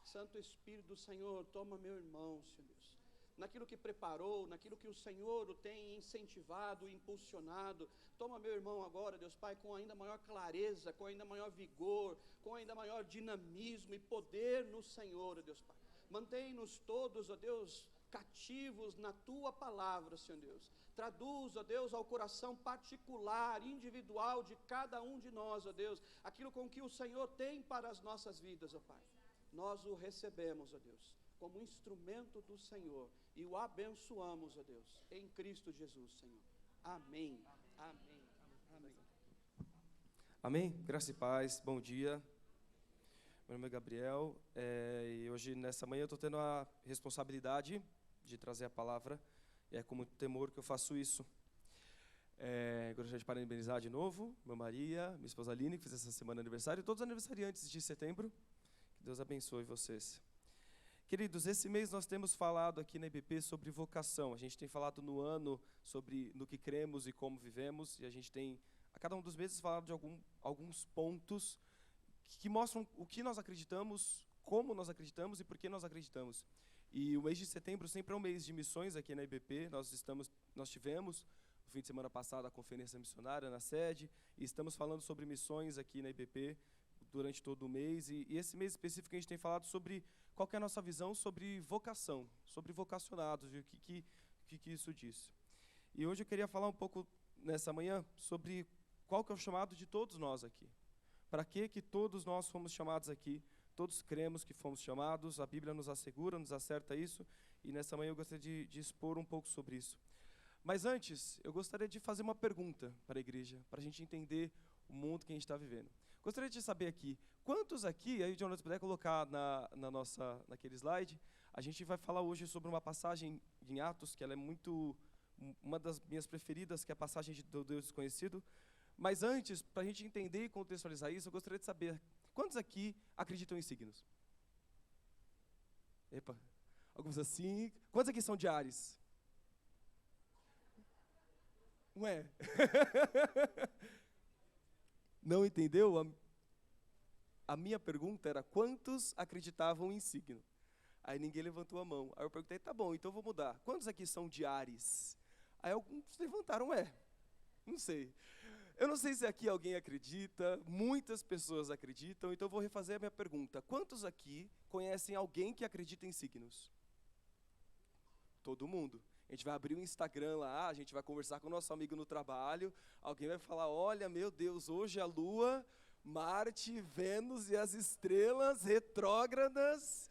Santo Espírito do Senhor, toma meu irmão, Senhor Deus, naquilo que preparou, naquilo que o Senhor o tem incentivado, impulsionado. Toma meu irmão agora, Deus Pai, com ainda maior clareza, com ainda maior vigor, com ainda maior dinamismo e poder no Senhor, Deus Pai. Mantém-nos todos, ó Deus, cativos na Tua palavra, Senhor Deus. Traduz, ó Deus, ao coração particular, individual de cada um de nós, ó Deus, aquilo com que o Senhor tem para as nossas vidas, ó Pai. Nós o recebemos, ó Deus, como instrumento do Senhor e o abençoamos, ó Deus, em Cristo Jesus, Senhor. Amém. Amém. Amém. Amém? Graça e paz, bom dia. Meu nome é Gabriel, e hoje, nessa manhã, eu estou tendo a responsabilidade de trazer a palavra, e é com muito temor que eu faço isso. Gostaria de parabenizar de novo, meu Maria, minha esposa Aline, que fez essa semana aniversário, e todos os aniversariantes de setembro. Que Deus abençoe vocês. Queridos, esse mês nós temos falado aqui na IBP sobre vocação. A gente tem falado no ano sobre no que cremos e como vivemos, e a gente tem, a cada um dos meses, falado de alguns pontos que mostram o que nós acreditamos, como nós acreditamos e por que nós acreditamos. E o mês de setembro sempre é um mês de missões aqui na IBP. Nós tivemos, no fim de semana passado, a conferência missionária na sede, e estamos falando sobre missões aqui na IBP durante todo o mês. E esse mês específico a gente tem falado sobre qual que é a nossa visão sobre vocação, sobre vocacionados, e o que isso diz. E hoje eu queria falar um pouco, nessa manhã, sobre qual que é o chamado de todos nós aqui. Para que todos nós fomos chamados aqui? Todos cremos que fomos chamados, a Bíblia nos assegura, nos acerta isso, e nessa manhã eu gostaria de expor um pouco sobre isso. Mas antes, eu gostaria de fazer uma pergunta para a igreja, para a gente entender o mundo que a gente está vivendo. Gostaria de saber aqui, quantos aqui, aí o Jonathan puder colocar naquele slide, a gente vai falar hoje sobre uma passagem em Atos, que ela é uma das minhas preferidas, que é a passagem do Deus Desconhecido. Mas antes, para a gente entender e contextualizar isso, eu gostaria de saber, quantos aqui acreditam em signos? Epa, alguns assim. Quantos aqui são de Áries? Não é? Não entendeu? A minha pergunta era, quantos acreditavam em signo? Aí ninguém levantou a mão. Aí eu perguntei, tá bom, então eu vou mudar. Quantos aqui são de Áries? Aí alguns levantaram, não sei. Eu não sei se aqui alguém acredita, muitas pessoas acreditam, então eu vou refazer a minha pergunta. Quantos aqui conhecem alguém que acredita em signos? Todo mundo. A gente vai abrir o Instagram lá, a gente vai conversar com o nosso amigo no trabalho, alguém vai falar, olha, meu Deus, hoje a Lua, Marte, Vênus e as estrelas retrógradas.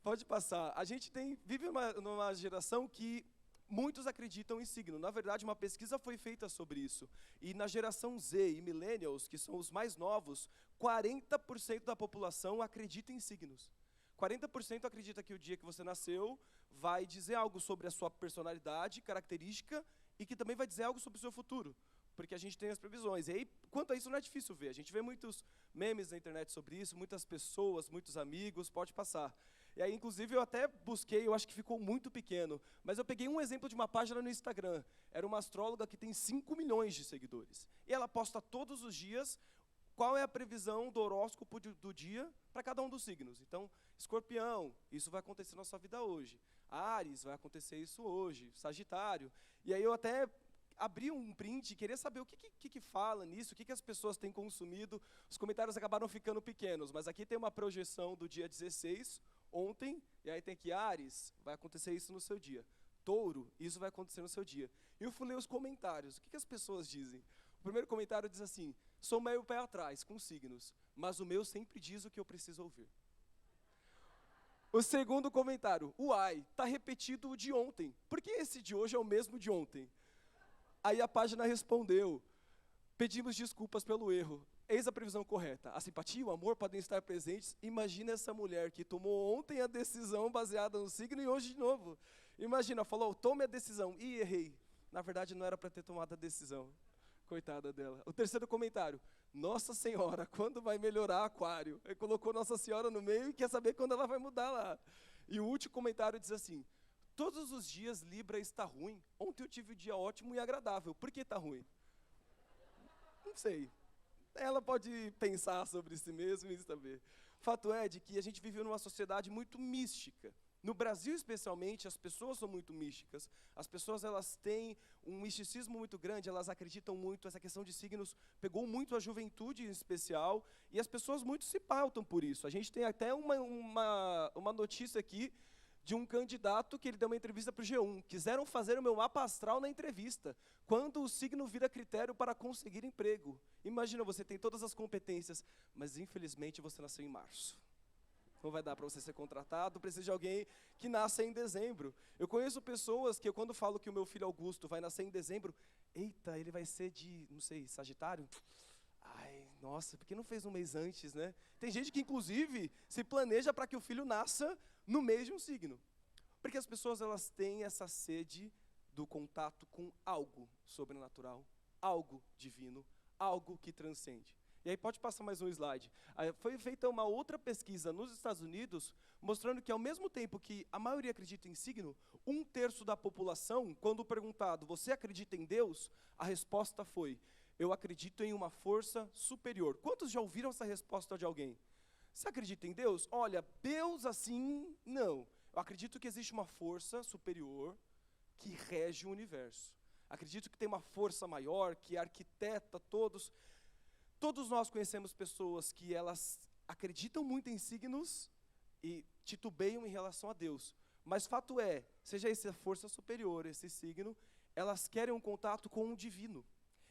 Pode passar. A gente vive numa geração que muitos acreditam em signo. Na verdade, uma pesquisa foi feita sobre isso. E na geração Z e Millennials, que são os mais novos, 40% da população acredita em signos. 40% acredita que o dia que você nasceu vai dizer algo sobre a sua personalidade, característica, e que também vai dizer algo sobre o seu futuro. Porque a gente tem as previsões. E aí, quanto a isso, não é difícil ver. A gente vê muitos memes na internet sobre isso, muitas pessoas, muitos amigos, pode passar. E aí, inclusive, eu até busquei, eu acho que ficou muito pequeno, mas eu peguei um exemplo de uma página no Instagram. Era uma astróloga que tem 5 milhões de seguidores. E ela posta todos os dias qual é a previsão do horóscopo do dia para cada um dos signos. Então, Escorpião, isso vai acontecer na sua vida hoje. Áries, vai acontecer isso hoje. Sagitário. E aí eu até abri um print e queria saber o que fala nisso, o que as pessoas têm consumido. Os comentários acabaram ficando pequenos, mas aqui tem uma projeção do dia 16, ontem, e aí tem aqui Áries, vai acontecer isso no seu dia. Touro, isso vai acontecer no seu dia. E eu fui ler os comentários, o que as pessoas dizem? O primeiro comentário diz assim, sou meio pé atrás com signos, mas o meu sempre diz o que eu preciso ouvir. O segundo comentário, uai, tá repetido o de ontem, por que esse de hoje é o mesmo de ontem? Aí a página respondeu, pedimos desculpas pelo erro, eis a previsão correta, a simpatia e o amor podem estar presentes, imagina essa mulher que tomou ontem a decisão baseada no signo e hoje de novo. Imagina, falou, tome a decisão, e errei. Na verdade não era para ter tomado a decisão, coitada dela. O terceiro comentário, Nossa Senhora, quando vai melhorar Aquário? Ele colocou Nossa Senhora no meio e quer saber quando ela vai mudar lá. E o último comentário diz assim, todos os dias Libra está ruim. Ontem eu tive um dia ótimo e agradável. Por que está ruim? Não sei. Ela pode pensar sobre si mesma e saber. Fato é de que a gente vive numa sociedade muito mística. No Brasil, especialmente, as pessoas são muito místicas. As pessoas elas têm um misticismo muito grande, elas acreditam muito. Essa questão de signos pegou muito a juventude em especial. E as pessoas muito se pautam por isso. A gente tem até uma notícia aqui de um candidato que ele deu uma entrevista para o G1. Quiseram fazer o meu mapa astral na entrevista, quando o signo vira critério para conseguir emprego. Imagina, você tem todas as competências, mas infelizmente você nasceu em março. não vai dar para você ser contratado, precisa de alguém que nasça em dezembro. Eu conheço pessoas que quando falo que o meu filho Augusto vai nascer em dezembro, eita, ele vai ser de, não sei, Sagitário? Ai, nossa, por que não fez um mês antes, né? Tem gente que, inclusive, se planeja para que o filho nasça no mês de um signo. Porque as pessoas, elas têm essa sede do contato com algo sobrenatural, algo divino, algo que transcende. E aí pode passar mais um slide. Aí foi feita uma outra pesquisa nos Estados Unidos, mostrando que ao mesmo tempo que a maioria acredita em signo, 1/3 da população, quando perguntado, você acredita em Deus? A resposta foi, eu acredito em uma força superior. Quantos já ouviram essa resposta de alguém? Você acredita em Deus? Olha, Deus assim, não. Eu acredito que existe uma força superior que rege o universo. Acredito que tem uma força maior, que arquiteta todos. Todos nós conhecemos pessoas que elas acreditam muito em signos e titubeiam em relação a Deus. Mas fato é, seja essa força superior, esse signo, elas querem um contato com o divino.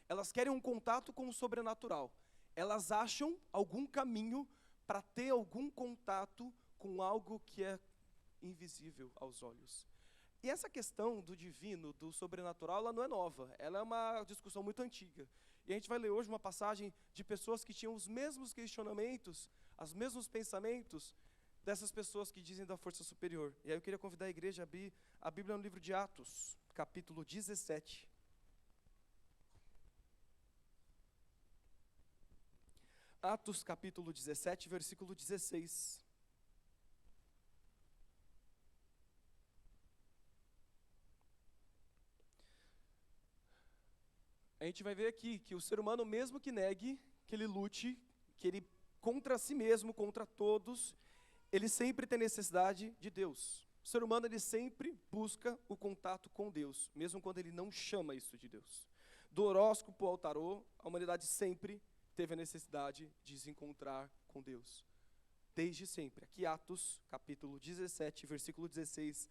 Elas querem um contato com o sobrenatural. Elas acham algum caminho para ter algum contato com algo que é invisível aos olhos. E essa questão do divino, do sobrenatural, ela não é nova. Ela é uma discussão muito antiga. E a gente vai ler hoje uma passagem de pessoas que tinham os mesmos questionamentos, os mesmos pensamentos dessas pessoas que dizem da força superior. E aí eu queria convidar a igreja a abrir a Bíblia no livro de Atos, capítulo 17. Atos, capítulo 17, versículo 16. A gente vai ver aqui que o ser humano, mesmo que negue, que ele lute, que ele contra si mesmo, contra todos, ele sempre tem necessidade de Deus. O ser humano, ele sempre busca o contato com Deus, mesmo quando ele não chama isso de Deus. Do horóscopo ao tarô, a humanidade sempre teve a necessidade de se encontrar com Deus. Desde sempre. Aqui Atos, capítulo 17, versículo 16.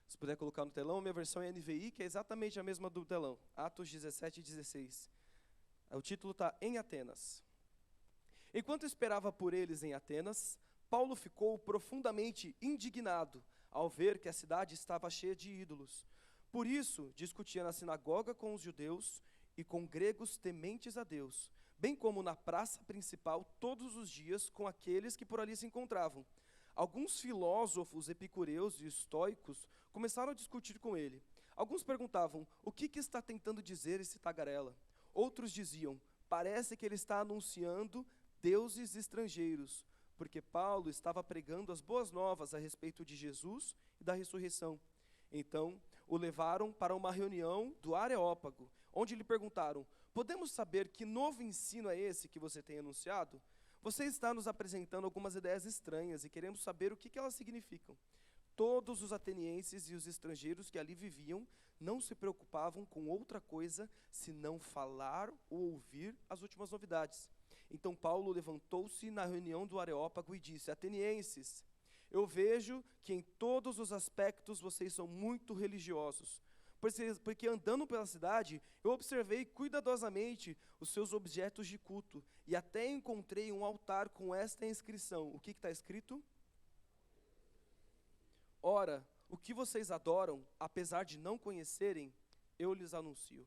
Se puder colocar no telão, minha versão é NVI, que é exatamente a mesma do telão. Atos 17, 16. O título está Em Atenas. Enquanto esperava por eles em Atenas, Paulo ficou profundamente indignado ao ver que a cidade estava cheia de ídolos. Por isso, discutia na sinagoga com os judeus e com gregos tementes a Deus, bem como na praça principal todos os dias com aqueles que por ali se encontravam. Alguns filósofos epicureus e estoicos começaram a discutir com ele. Alguns perguntavam, o que está tentando dizer esse tagarela? Outros diziam, parece que ele está anunciando deuses estrangeiros, porque Paulo estava pregando as boas novas a respeito de Jesus e da ressurreição. Então, o levaram para uma reunião do Areópago, onde lhe perguntaram, podemos saber que novo ensino é esse que você tem anunciado? Você está nos apresentando algumas ideias estranhas e queremos saber o que elas significam. Todos os atenienses e os estrangeiros que ali viviam não se preocupavam com outra coisa senão falar ou ouvir as últimas novidades. Então Paulo levantou-se na reunião do Areópago e disse, atenienses, eu vejo que em todos os aspectos vocês são muito religiosos, porque andando pela cidade, eu observei cuidadosamente os seus objetos de culto, e até encontrei um altar com esta inscrição. O que está escrito? Ora, o que vocês adoram, apesar de não conhecerem, eu lhes anuncio.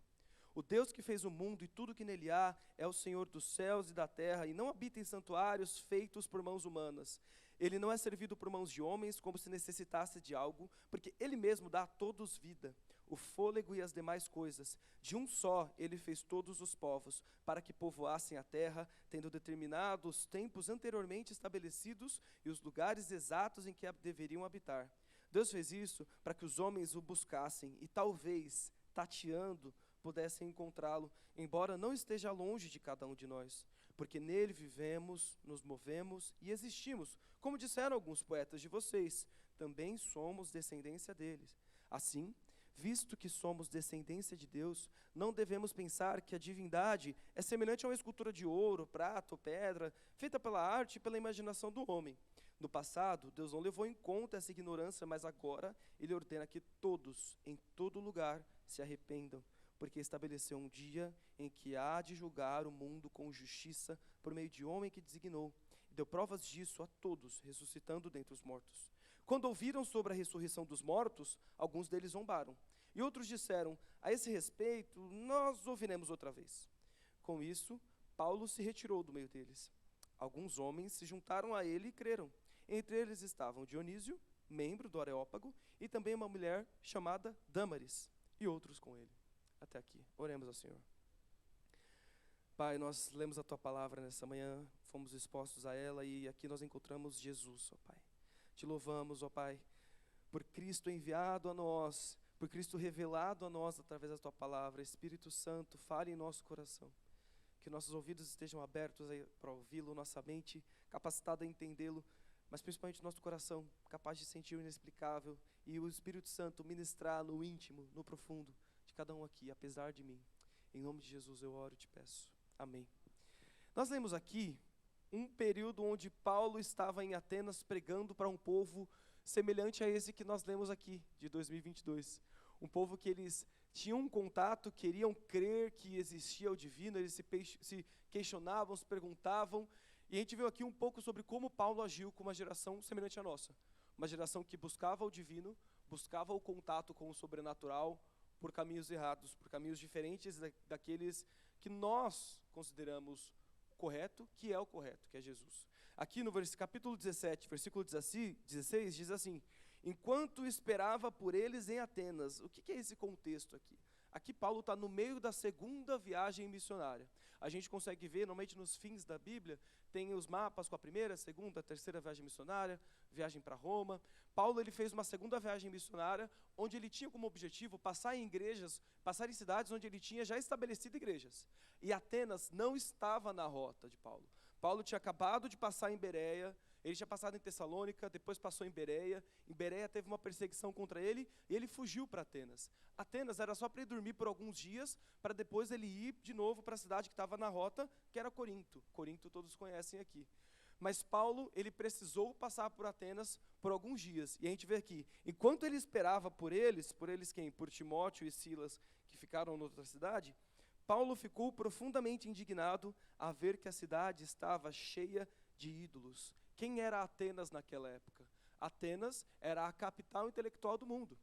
O Deus que fez o mundo e tudo que nele há é o Senhor dos céus e da terra, e não habita em santuários feitos por mãos humanas. Ele não é servido por mãos de homens como se necessitasse de algo, porque ele mesmo dá a todos vida, o fôlego e as demais coisas. De um só ele fez todos os povos, para que povoassem a terra, tendo determinado os tempos anteriormente estabelecidos e os lugares exatos em que deveriam habitar. Deus fez isso para que os homens o buscassem e talvez, tateando, pudessem encontrá-lo, embora não esteja longe de cada um de nós. Porque nele vivemos, nos movemos e existimos. Como disseram alguns poetas de vocês, também somos descendência deles. Assim, visto que somos descendência de Deus, não devemos pensar que a divindade é semelhante a uma escultura de ouro, prata ou pedra, feita pela arte e pela imaginação do homem. No passado, Deus não levou em conta essa ignorância, mas agora Ele ordena que todos, em todo lugar, se arrependam, porque estabeleceu um dia em que há de julgar o mundo com justiça por meio de homem que designou. deu provas disso a todos, ressuscitando dentre os mortos. Quando ouviram sobre a ressurreição dos mortos, alguns deles zombaram. E outros disseram: a esse respeito, nós ouviremos outra vez. Com isso, Paulo se retirou do meio deles. Alguns homens se juntaram a ele e creram. Entre eles estavam Dionísio, membro do Areópago, e também uma mulher chamada Dâmaris, e outros com ele. Até aqui. Oremos ao Senhor. Pai, nós lemos a Tua palavra nessa manhã, fomos expostos a ela, e aqui nós encontramos Jesus, ó Pai. Te louvamos, ó Pai, por Cristo enviado a nós, por Cristo revelado a nós através da Tua palavra. Espírito Santo, fale em nosso coração. Que nossos ouvidos estejam abertos para ouvi-lo, nossa mente capacitada a entendê-lo, mas principalmente nosso coração capaz de sentir o inexplicável, e o Espírito Santo ministrar no íntimo, no profundo de cada um aqui, apesar de mim. Em nome de Jesus eu oro e te peço. Amém. Nós lemos aqui um período onde Paulo estava em Atenas pregando para um povo semelhante a esse que nós lemos aqui, de 2022. Um povo que eles tinham um contato, queriam crer que existia o divino, eles se questionavam, se perguntavam, e a gente viu aqui um pouco sobre como Paulo agiu com uma geração semelhante à nossa. Uma geração que buscava o divino, buscava o contato com o sobrenatural por caminhos errados, por caminhos diferentes daqueles que nós consideramos correto, que é o correto, que é Jesus. Aqui no capítulo 17, versículo 16, diz assim: enquanto esperava por eles em Atenas. O que é esse contexto aqui? Aqui Paulo está no meio da segunda viagem missionária. A gente consegue ver, normalmente nos fins da Bíblia, tem os mapas com a primeira, segunda, terceira viagem missionária, viagem para Roma. Paulo ele fez uma segunda viagem missionária, onde ele tinha como objetivo passar em igrejas, passar em cidades onde ele tinha já estabelecido igrejas. E Atenas não estava na rota de Paulo. Paulo tinha acabado de passar em Bereia, ele tinha passado em Tessalônica, depois passou em Bereia. Em Bereia teve uma perseguição contra ele e ele fugiu para Atenas. Atenas era só para ele dormir por alguns dias, para depois ele ir de novo para a cidade que estava na rota, que era Corinto. Corinto todos conhecem aqui. Mas Paulo, ele precisou passar por Atenas por alguns dias. E a gente vê aqui, enquanto ele esperava por eles quem? Por Timóteo e Silas, que ficaram em outra cidade, Paulo ficou profundamente indignado a ver que a cidade estava cheia de ídolos. Quem era Atenas naquela época? Atenas era a capital intelectual do mundo.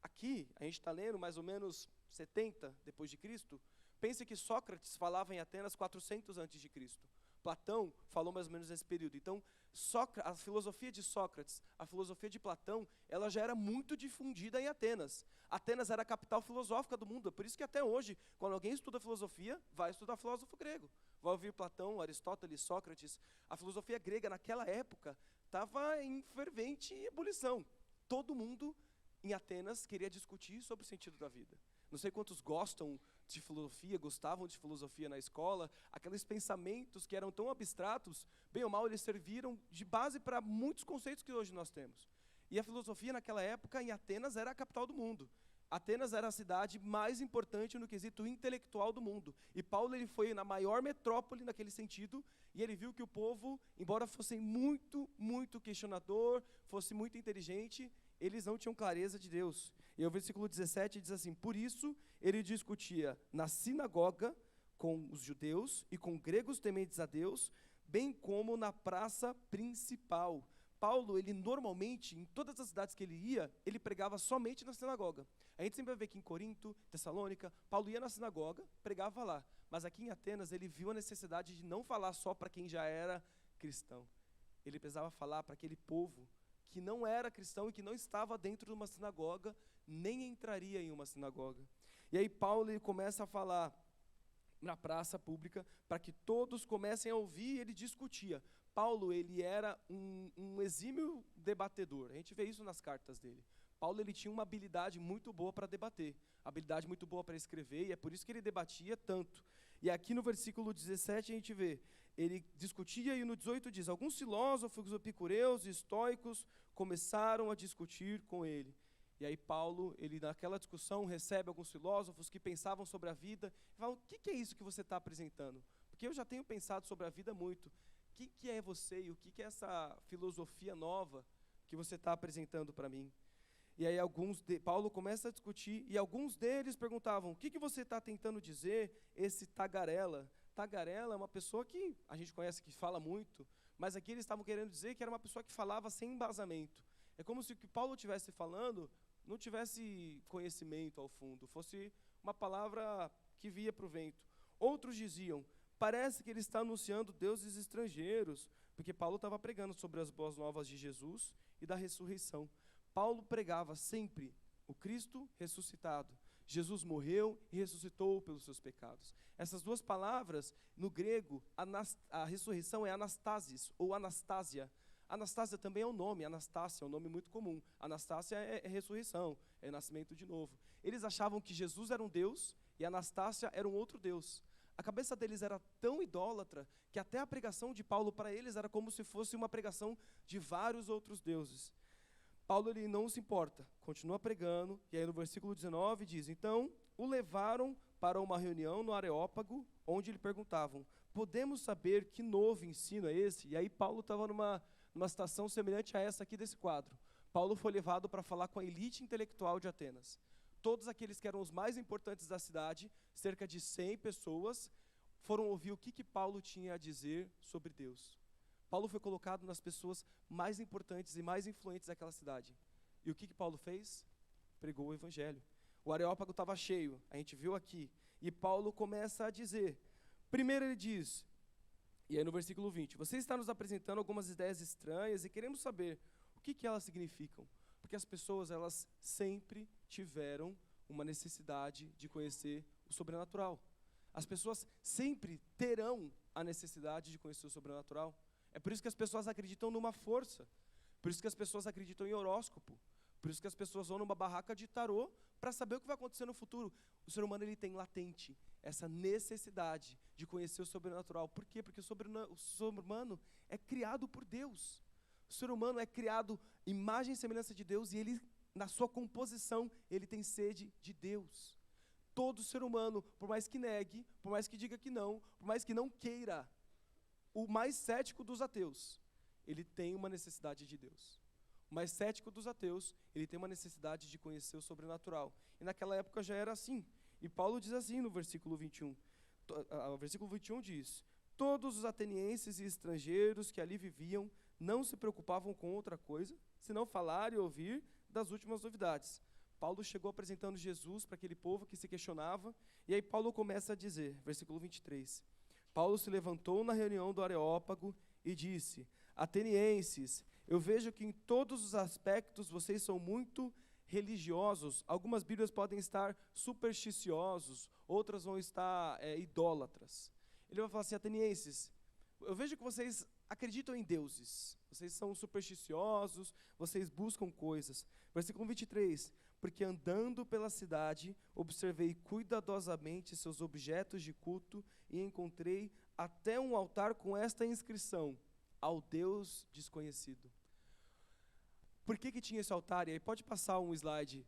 Aqui, a gente está lendo mais ou menos 70 depois de Cristo. Pense que Sócrates falava em Atenas 400 antes de Cristo. Platão falou mais ou menos nesse período. Então, a filosofia de Sócrates, a filosofia de Platão, ela já era muito difundida em Atenas. Atenas era a capital filosófica do mundo. É por isso que até hoje, quando alguém estuda filosofia, vai estudar filósofo grego. Vai ouvir Platão, Aristóteles, Sócrates. A filosofia grega naquela época estava em fervente ebulição. Todo mundo em Atenas queria discutir sobre o sentido da vida. Não sei quantos gostavam de filosofia na escola. Aqueles pensamentos que eram tão abstratos, bem ou mal, eles serviram de base para muitos conceitos que hoje nós temos. E a filosofia naquela época em Atenas era a capital do mundo. Atenas era a cidade mais importante no quesito intelectual do mundo. E Paulo ele foi na maior metrópole naquele sentido, e ele viu que o povo, embora fosse muito, muito questionador, fosse muito inteligente, eles não tinham clareza de Deus. E o versículo 17 diz assim: por isso ele discutia na sinagoga com os judeus e com gregos tementes a Deus, bem como na praça principal. Paulo, ele normalmente, em todas as cidades que ele ia, ele pregava somente na sinagoga. A gente sempre vai ver que em Corinto, Tessalônica, Paulo ia na sinagoga, pregava lá. Mas aqui em Atenas, ele viu a necessidade de não falar só para quem já era cristão. Ele precisava falar para aquele povo que não era cristão e que não estava dentro de uma sinagoga, nem entraria em uma sinagoga. E aí Paulo ele começa a falar na praça pública, para que todos comecem a ouvir, e ele discutia. Paulo, ele era um exímio debatedor. A gente vê isso nas cartas dele. Paulo, ele tinha uma habilidade muito boa para debater, habilidade muito boa para escrever, e é por isso que ele debatia tanto. E aqui no versículo 17 a gente vê, ele discutia, e no 18 diz: alguns filósofos epicureus e estoicos começaram a discutir com ele. E aí Paulo, ele naquela discussão recebe alguns filósofos que pensavam sobre a vida, e falam: o que é isso que você está apresentando? Porque eu já tenho pensado sobre a vida muito. O que é você e o que é essa filosofia nova que você está apresentando para mim? E aí Paulo começa a discutir, e alguns deles perguntavam: o que você está tentando dizer, esse tagarela? Tagarela é uma pessoa que a gente conhece, que fala muito, Mas aqui eles estavam querendo dizer que era uma pessoa que falava sem embasamento. É como se o que Paulo estivesse falando não tivesse conhecimento ao fundo, fosse uma palavra que via para o vento. Outros diziam, parece que ele está anunciando deuses estrangeiros, porque Paulo estava pregando sobre as boas novas de Jesus e da ressurreição. Paulo pregava sempre o Cristo ressuscitado. Jesus morreu e ressuscitou pelos seus pecados. Essas duas palavras, no grego, a ressurreição é anastasis, ou Anastasia. Anastasia também é um nome, Anastácia é um nome muito comum. Anastácia é ressurreição, é nascimento de novo. Eles achavam que Jesus era um Deus e Anastácia era um outro Deus. A cabeça deles era tão idólatra que até a pregação de Paulo para eles era como se fosse uma pregação de vários outros deuses. Paulo ele não se importa, continua pregando, e aí no versículo 19 diz, então o levaram para uma reunião no Areópago, onde lhe perguntavam, podemos saber que novo ensino é esse? E aí Paulo estava numa situação semelhante a essa aqui desse quadro. Paulo foi levado para falar com a elite intelectual de Atenas. Todos aqueles que eram os mais importantes da cidade, cerca de 100 pessoas, foram ouvir o que Paulo tinha a dizer sobre Deus. Paulo foi colocado nas pessoas mais importantes e mais influentes daquela cidade. E o que Paulo fez? Pregou o evangelho. O Areópago estava cheio, a gente viu aqui. E Paulo começa a dizer, primeiro ele diz, e aí no versículo 20, você está nos apresentando algumas ideias estranhas e queremos saber o que elas significam. Porque as pessoas, elas sempre tiveram uma necessidade de conhecer o sobrenatural. As pessoas sempre terão a necessidade de conhecer o sobrenatural. É por isso que as pessoas acreditam numa força. Por isso que as pessoas acreditam em horóscopo. Por isso que as pessoas vão numa barraca de tarô para saber o que vai acontecer no futuro. O ser humano ele tem latente essa necessidade de conhecer o sobrenatural. Por quê? Porque o ser humano é criado por Deus. O ser humano é criado imagem e semelhança de Deus e ele, na sua composição, ele tem sede de Deus. Todo ser humano, por mais que negue, por mais que diga que não, por mais que não queira, o mais cético dos ateus, ele tem uma necessidade de Deus. O mais cético dos ateus, ele tem uma necessidade de conhecer o sobrenatural. E naquela época já era assim. E Paulo diz assim no versículo 21. O versículo 21 diz, todos os atenienses e estrangeiros que ali viviam não se preocupavam com outra coisa, senão falar e ouvir das últimas novidades. Paulo chegou apresentando Jesus para aquele povo que se questionava, e aí Paulo começa a dizer, versículo 23, Paulo se levantou na reunião do Areópago e disse, atenienses, eu vejo que em todos os aspectos vocês são muito religiosos, algumas bíblias podem estar supersticiosos, outras vão estar idólatras. Ele vai falar assim, atenienses, eu vejo que vocês acreditam em deuses, vocês são supersticiosos, vocês buscam coisas. Versículo 23, porque andando pela cidade, observei cuidadosamente seus objetos de culto e encontrei até um altar com esta inscrição, ao Deus desconhecido. Por que tinha esse altar? E aí pode passar um slide.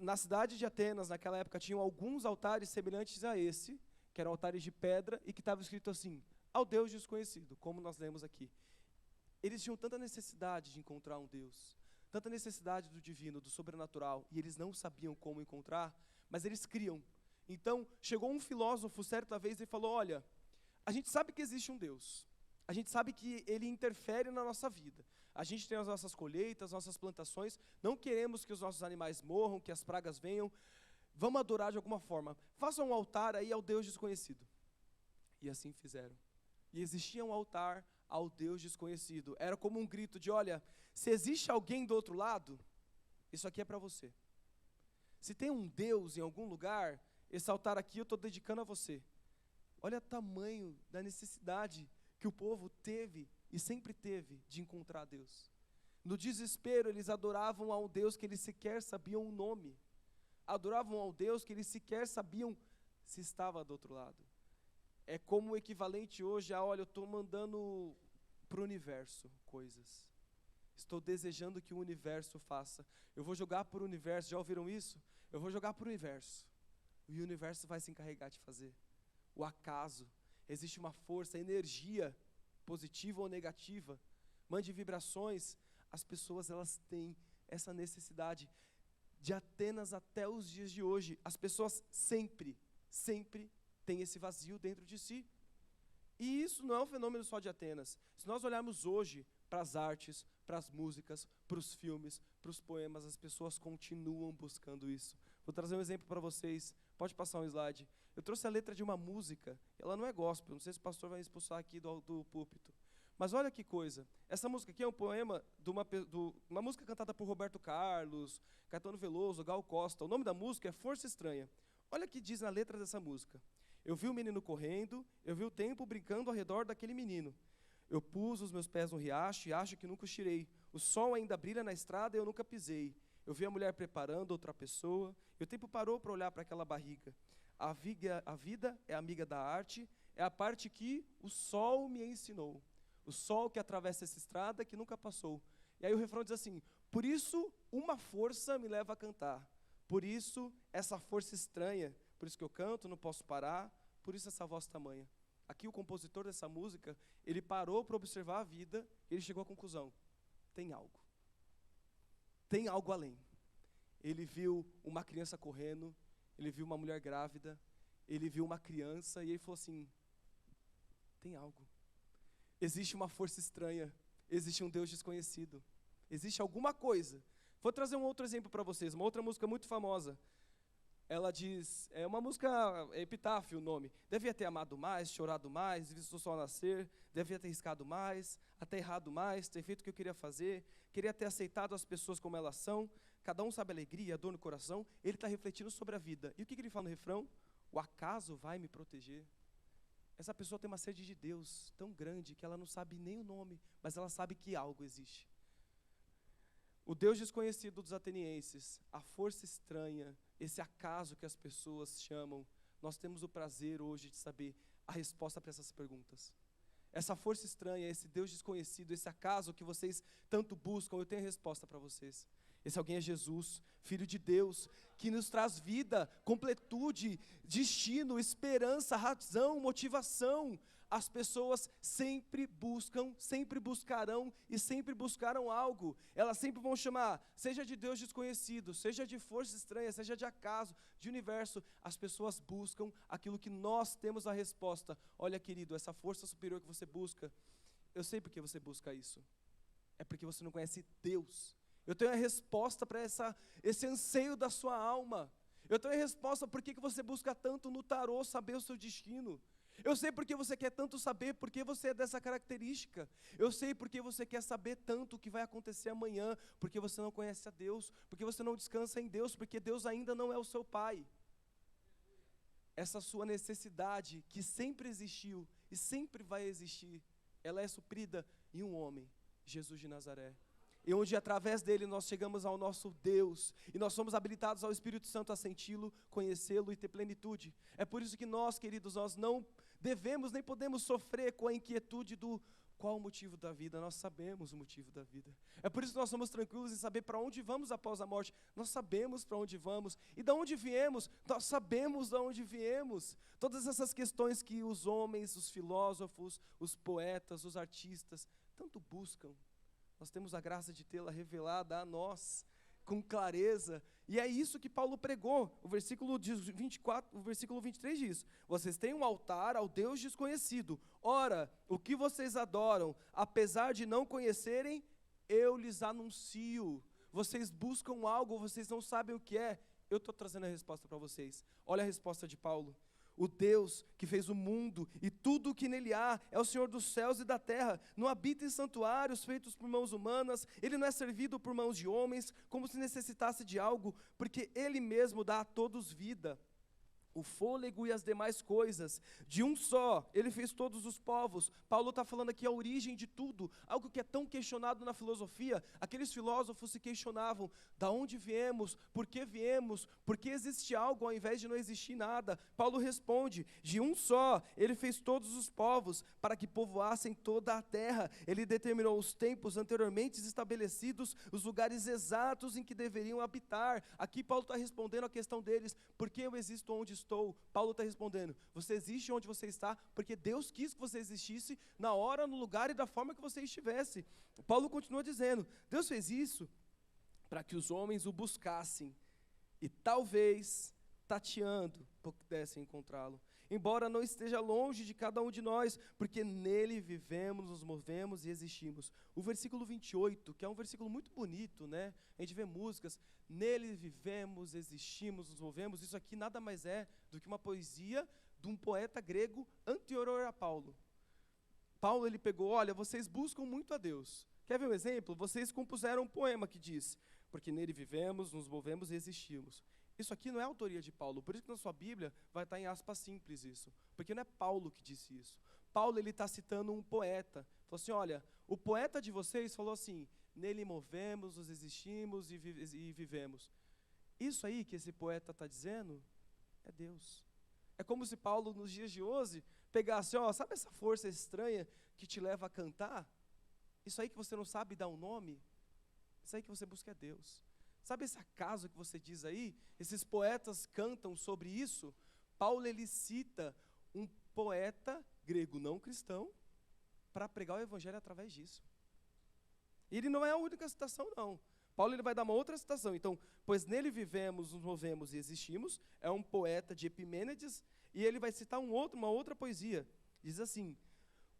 Na cidade de Atenas, naquela época, tinham alguns altares semelhantes a esse, que eram altares de pedra, e que estava escrito assim, ao Deus desconhecido, como nós lemos aqui. Eles tinham tanta necessidade de encontrar um Deus, tanta necessidade do divino, do sobrenatural, e eles não sabiam como encontrar, mas eles criam. Então, chegou um filósofo certa vez e falou, olha, a gente sabe que existe um Deus, a gente sabe que ele interfere na nossa vida, a gente tem as nossas colheitas, as nossas plantações, não queremos que os nossos animais morram, que as pragas venham, vamos adorar de alguma forma, faça um altar aí ao Deus desconhecido. E assim fizeram. E existia um altar ao Deus desconhecido. Era como um grito de, olha, se existe alguém do outro lado, isso aqui é para você. Se tem um Deus em algum lugar, esse altar aqui eu estou dedicando a você. Olha o tamanho da necessidade que o povo teve e sempre teve de encontrar Deus. No desespero, eles adoravam ao Deus que eles sequer sabiam o nome. Adoravam ao Deus que eles sequer sabiam se estava do outro lado. É como o equivalente hoje a, olha, eu estou mandando para o universo coisas. Estou desejando que o universo faça. Eu vou jogar para o universo, já ouviram isso? Eu vou jogar para o universo. E o universo vai se encarregar de fazer. O acaso. Existe uma força, energia, positiva ou negativa. Mande vibrações. As pessoas, elas têm essa necessidade. De Atenas até os dias de hoje, as pessoas sempre tem esse vazio dentro de si. E isso não é um fenômeno só de Atenas. Se nós olharmos hoje para as artes, para as músicas, para os filmes, para os poemas, as pessoas continuam buscando isso. Vou trazer um exemplo para vocês. Pode passar um slide. Eu trouxe a letra de uma música. Ela não é gospel. Não sei se o pastor vai me expulsar aqui do púlpito. Mas olha que coisa. Essa música aqui é um poema de uma música cantada por Roberto Carlos, Caetano Veloso, Gal Costa. O nome da música é Força Estranha. Olha o que diz na letra dessa música. Eu vi o menino correndo, eu vi o tempo brincando ao redor daquele menino. Eu pus os meus pés no riacho e acho que nunca os tirei. O sol ainda brilha na estrada e eu nunca pisei. Eu vi a mulher preparando outra pessoa e o tempo parou para olhar para aquela barriga. A vida é amiga da arte, é a parte que o sol me ensinou. O sol que atravessa essa estrada que nunca passou. E aí o refrão diz assim, por isso uma força me leva a cantar. Por isso essa força estranha, por isso que eu canto, não posso parar, por isso essa voz tamanha. Aqui o compositor dessa música, ele parou para observar a vida e ele chegou à conclusão, tem algo. Tem algo além. Ele viu uma criança correndo, ele viu uma mulher grávida, ele viu uma criança e ele falou assim, tem algo. Existe uma força estranha, existe um Deus desconhecido, existe alguma coisa. Vou trazer um outro exemplo para vocês, uma outra música muito famosa. Ela diz, é uma música, é Epitáfio o nome. Devia ter amado mais, chorado mais, visto o sol nascer, devia ter riscado mais, até errado mais, ter feito o que eu queria fazer, queria ter aceitado as pessoas como elas são, cada um sabe a alegria, a dor no coração. Ele está refletindo sobre a vida. E o que ele fala no refrão? O acaso vai me proteger. Essa pessoa tem uma sede de Deus tão grande que ela não sabe nem o nome, mas ela sabe que algo existe. O Deus desconhecido dos atenienses, a força estranha, esse acaso que as pessoas chamam, nós temos o prazer hoje de saber a resposta para essas perguntas. Essa força estranha, esse Deus desconhecido, esse acaso que vocês tanto buscam, eu tenho a resposta para vocês. Esse alguém é Jesus, Filho de Deus, que nos traz vida, completude, destino, esperança, razão, motivação. As pessoas sempre buscam, sempre buscarão e sempre buscaram algo. Elas sempre vão chamar, seja de Deus desconhecido, seja de força estranha, seja de acaso, de universo. As pessoas buscam aquilo que nós temos a resposta. Olha, querido, essa força superior que você busca, eu sei porque você busca isso. É porque você não conhece Deus. Eu tenho a resposta para esse anseio da sua alma. Eu tenho a resposta por que você busca tanto no tarô saber o seu destino. Eu sei porque você quer tanto saber porque você é dessa característica. Eu sei porque você quer saber tanto o que vai acontecer amanhã, porque você não conhece a Deus, porque você não descansa em Deus, porque Deus ainda não é o seu Pai. Essa sua necessidade que sempre existiu e sempre vai existir, ela é suprida em um homem, Jesus de Nazaré. E onde através dele nós chegamos ao nosso Deus, e nós somos habilitados ao Espírito Santo a senti-lo, conhecê-lo e ter plenitude. É por isso que nós, queridos, nós não devemos nem podemos sofrer com a inquietude do qual o motivo da vida. Nós sabemos o motivo da vida. É por isso que nós somos tranquilos em saber para onde vamos após a morte. Nós sabemos para onde vamos. E de onde viemos, nós sabemos de onde viemos. Todas essas questões que os homens, os filósofos, os poetas, os artistas tanto buscam, nós temos a graça de tê-la revelada a nós, com clareza. E é isso que Paulo pregou. O versículo 24, o versículo 23 diz, vocês têm um altar ao Deus desconhecido. Ora, o que vocês adoram, apesar de não conhecerem, eu lhes anuncio. Vocês buscam algo, vocês não sabem o que é. Eu estou trazendo a resposta para vocês. Olha a resposta de Paulo. O Deus que fez o mundo e tudo o que nele há é o Senhor dos céus e da terra. Não habita em santuários feitos por mãos humanas. Ele não é servido por mãos de homens, como se necessitasse de algo, porque Ele mesmo dá a todos vida, o fôlego e as demais coisas. De um só, Ele fez todos os povos. Paulo está falando aqui a origem de tudo, algo que é tão questionado na filosofia. Aqueles filósofos se questionavam, da onde viemos, por que existe algo ao invés de não existir nada. Paulo responde, de um só, Ele fez todos os povos, para que povoassem toda a terra. Ele determinou os tempos anteriormente estabelecidos, os lugares exatos em que deveriam habitar. Aqui Paulo está respondendo a questão deles, por que eu existo onde estou? Paulo está respondendo, você existe onde você está, porque Deus quis que você existisse na hora, no lugar e da forma que você estivesse. Paulo continua dizendo, Deus fez isso para que os homens o buscassem, e talvez tateando, pudessem encontrá-lo. Embora não esteja longe de cada um de nós, porque nele vivemos, nos movemos e existimos. O versículo 28, que é um versículo muito bonito, né? A gente vê músicas, nele vivemos, existimos, nos movemos. Isso aqui nada mais é do que uma poesia de um poeta grego anterior a Paulo. Paulo, ele pegou, olha, vocês buscam muito a Deus. Quer ver um exemplo? Vocês compuseram um poema que diz, porque nele vivemos, nos movemos e existimos. Isso aqui não é autoria de Paulo, por isso que na sua Bíblia vai estar em aspas simples isso, porque não é Paulo que disse isso. Paulo, ele está citando um poeta, falou assim, olha, o poeta de vocês falou assim, nele movemos, nos existimos e vivemos. Isso aí que esse poeta está dizendo é Deus. É como se Paulo, nos dias de hoje, pegasse, ó, sabe essa força estranha que te leva a cantar? Isso aí que você não sabe dar um nome? Isso aí que você busca é Deus. Sabe esse acaso que você diz aí? Esses poetas cantam sobre isso. Paulo, ele cita um poeta grego não cristão para pregar o evangelho através disso. E ele não é a única citação, não. Paulo, ele vai dar uma outra citação. Então, pois nele vivemos, nos movemos e existimos, é um poeta de Epimênides, e ele vai citar uma outra poesia. Diz assim,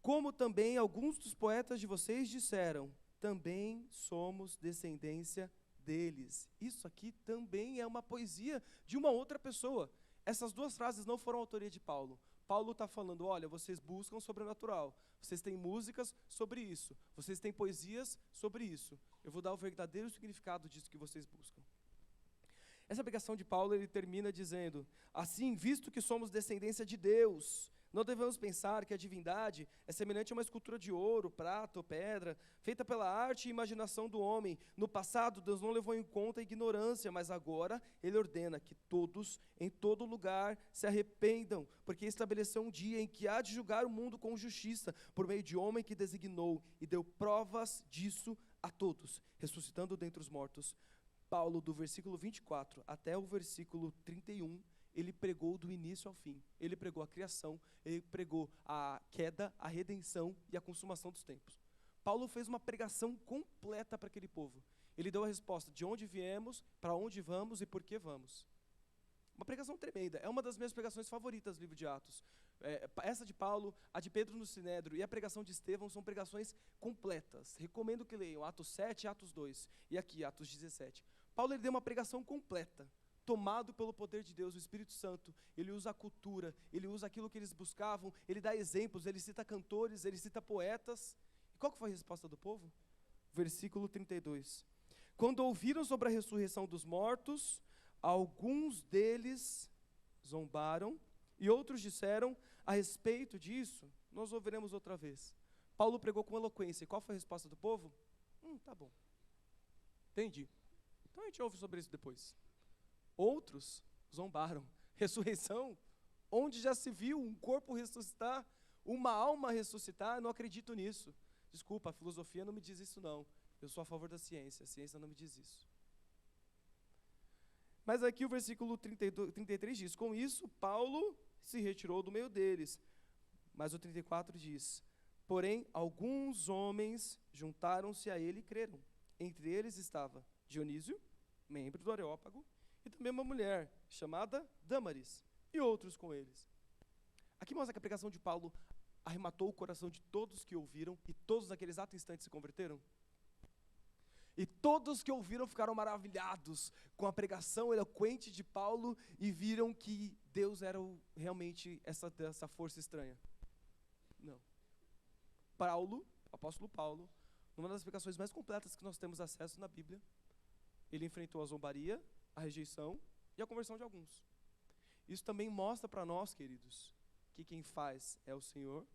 como também alguns dos poetas de vocês disseram, também somos descendência deles. Isso aqui também é uma poesia de uma outra pessoa. Essas duas frases não foram autoria de Paulo. Paulo está falando, olha, vocês buscam o sobrenatural, vocês têm músicas sobre isso, vocês têm poesias sobre isso. Eu vou dar o verdadeiro significado disso que vocês buscam. Essa pregação de Paulo, ele termina dizendo, assim, visto que somos descendência de Deus, não devemos pensar que a divindade é semelhante a uma escultura de ouro, prata ou pedra, feita pela arte e imaginação do homem. No passado, Deus não levou em conta a ignorância, mas agora Ele ordena que todos, em todo lugar, se arrependam, porque estabeleceu um dia em que há de julgar o mundo com justiça, por meio de homem que designou e deu provas disso a todos, ressuscitando dentre os mortos. Paulo, do versículo 24 até o versículo 31, ele pregou do início ao fim. Ele pregou a criação, ele pregou a queda, a redenção e a consumação dos tempos. Paulo fez uma pregação completa para aquele povo. Ele deu a resposta de onde viemos, para onde vamos e por que vamos. Uma pregação tremenda. É uma das minhas pregações favoritas do livro de Atos. Essa de Paulo, a de Pedro no Sinédrio e a pregação de Estevão são pregações completas. Recomendo que leiam Atos 7 e Atos 2. E aqui, Atos 17. Paulo, ele deu uma pregação completa. Tomado pelo poder de Deus, o Espírito Santo, ele usa a cultura, ele usa aquilo que eles buscavam, ele dá exemplos, ele cita cantores, ele cita poetas. E qual que foi a resposta do povo? Versículo 32. Quando ouviram sobre a ressurreição dos mortos, alguns deles zombaram e outros disseram, a respeito disso, nós ouviremos outra vez. Paulo pregou com eloquência. E qual foi a resposta do povo? Tá bom. Entendi. Então a gente ouve sobre isso depois. Outros zombaram. Ressurreição, onde já se viu um corpo ressuscitar, uma alma ressuscitar, eu não acredito nisso. Desculpa, a filosofia não me diz isso não. Eu sou a favor da ciência, a ciência não me diz isso. Mas aqui o versículo 33 diz, com isso Paulo se retirou do meio deles. Mas o 34 diz, porém alguns homens juntaram-se a ele e creram. Entre eles estava Dionísio, membro do Areópago, e também uma mulher chamada Dâmaris, e outros com eles. Aqui mostra que a pregação de Paulo arrematou o coração de todos que ouviram, e todos naquele exato instante se converteram. E todos que ouviram ficaram maravilhados com a pregação eloquente de Paulo, e viram que Deus era realmente essa força estranha. Não. Paulo, apóstolo Paulo, numa das pregações mais completas que nós temos acesso na Bíblia, ele enfrentou a zombaria, a rejeição e a conversão de alguns. Isso também mostra para nós, queridos, que quem faz é o Senhor,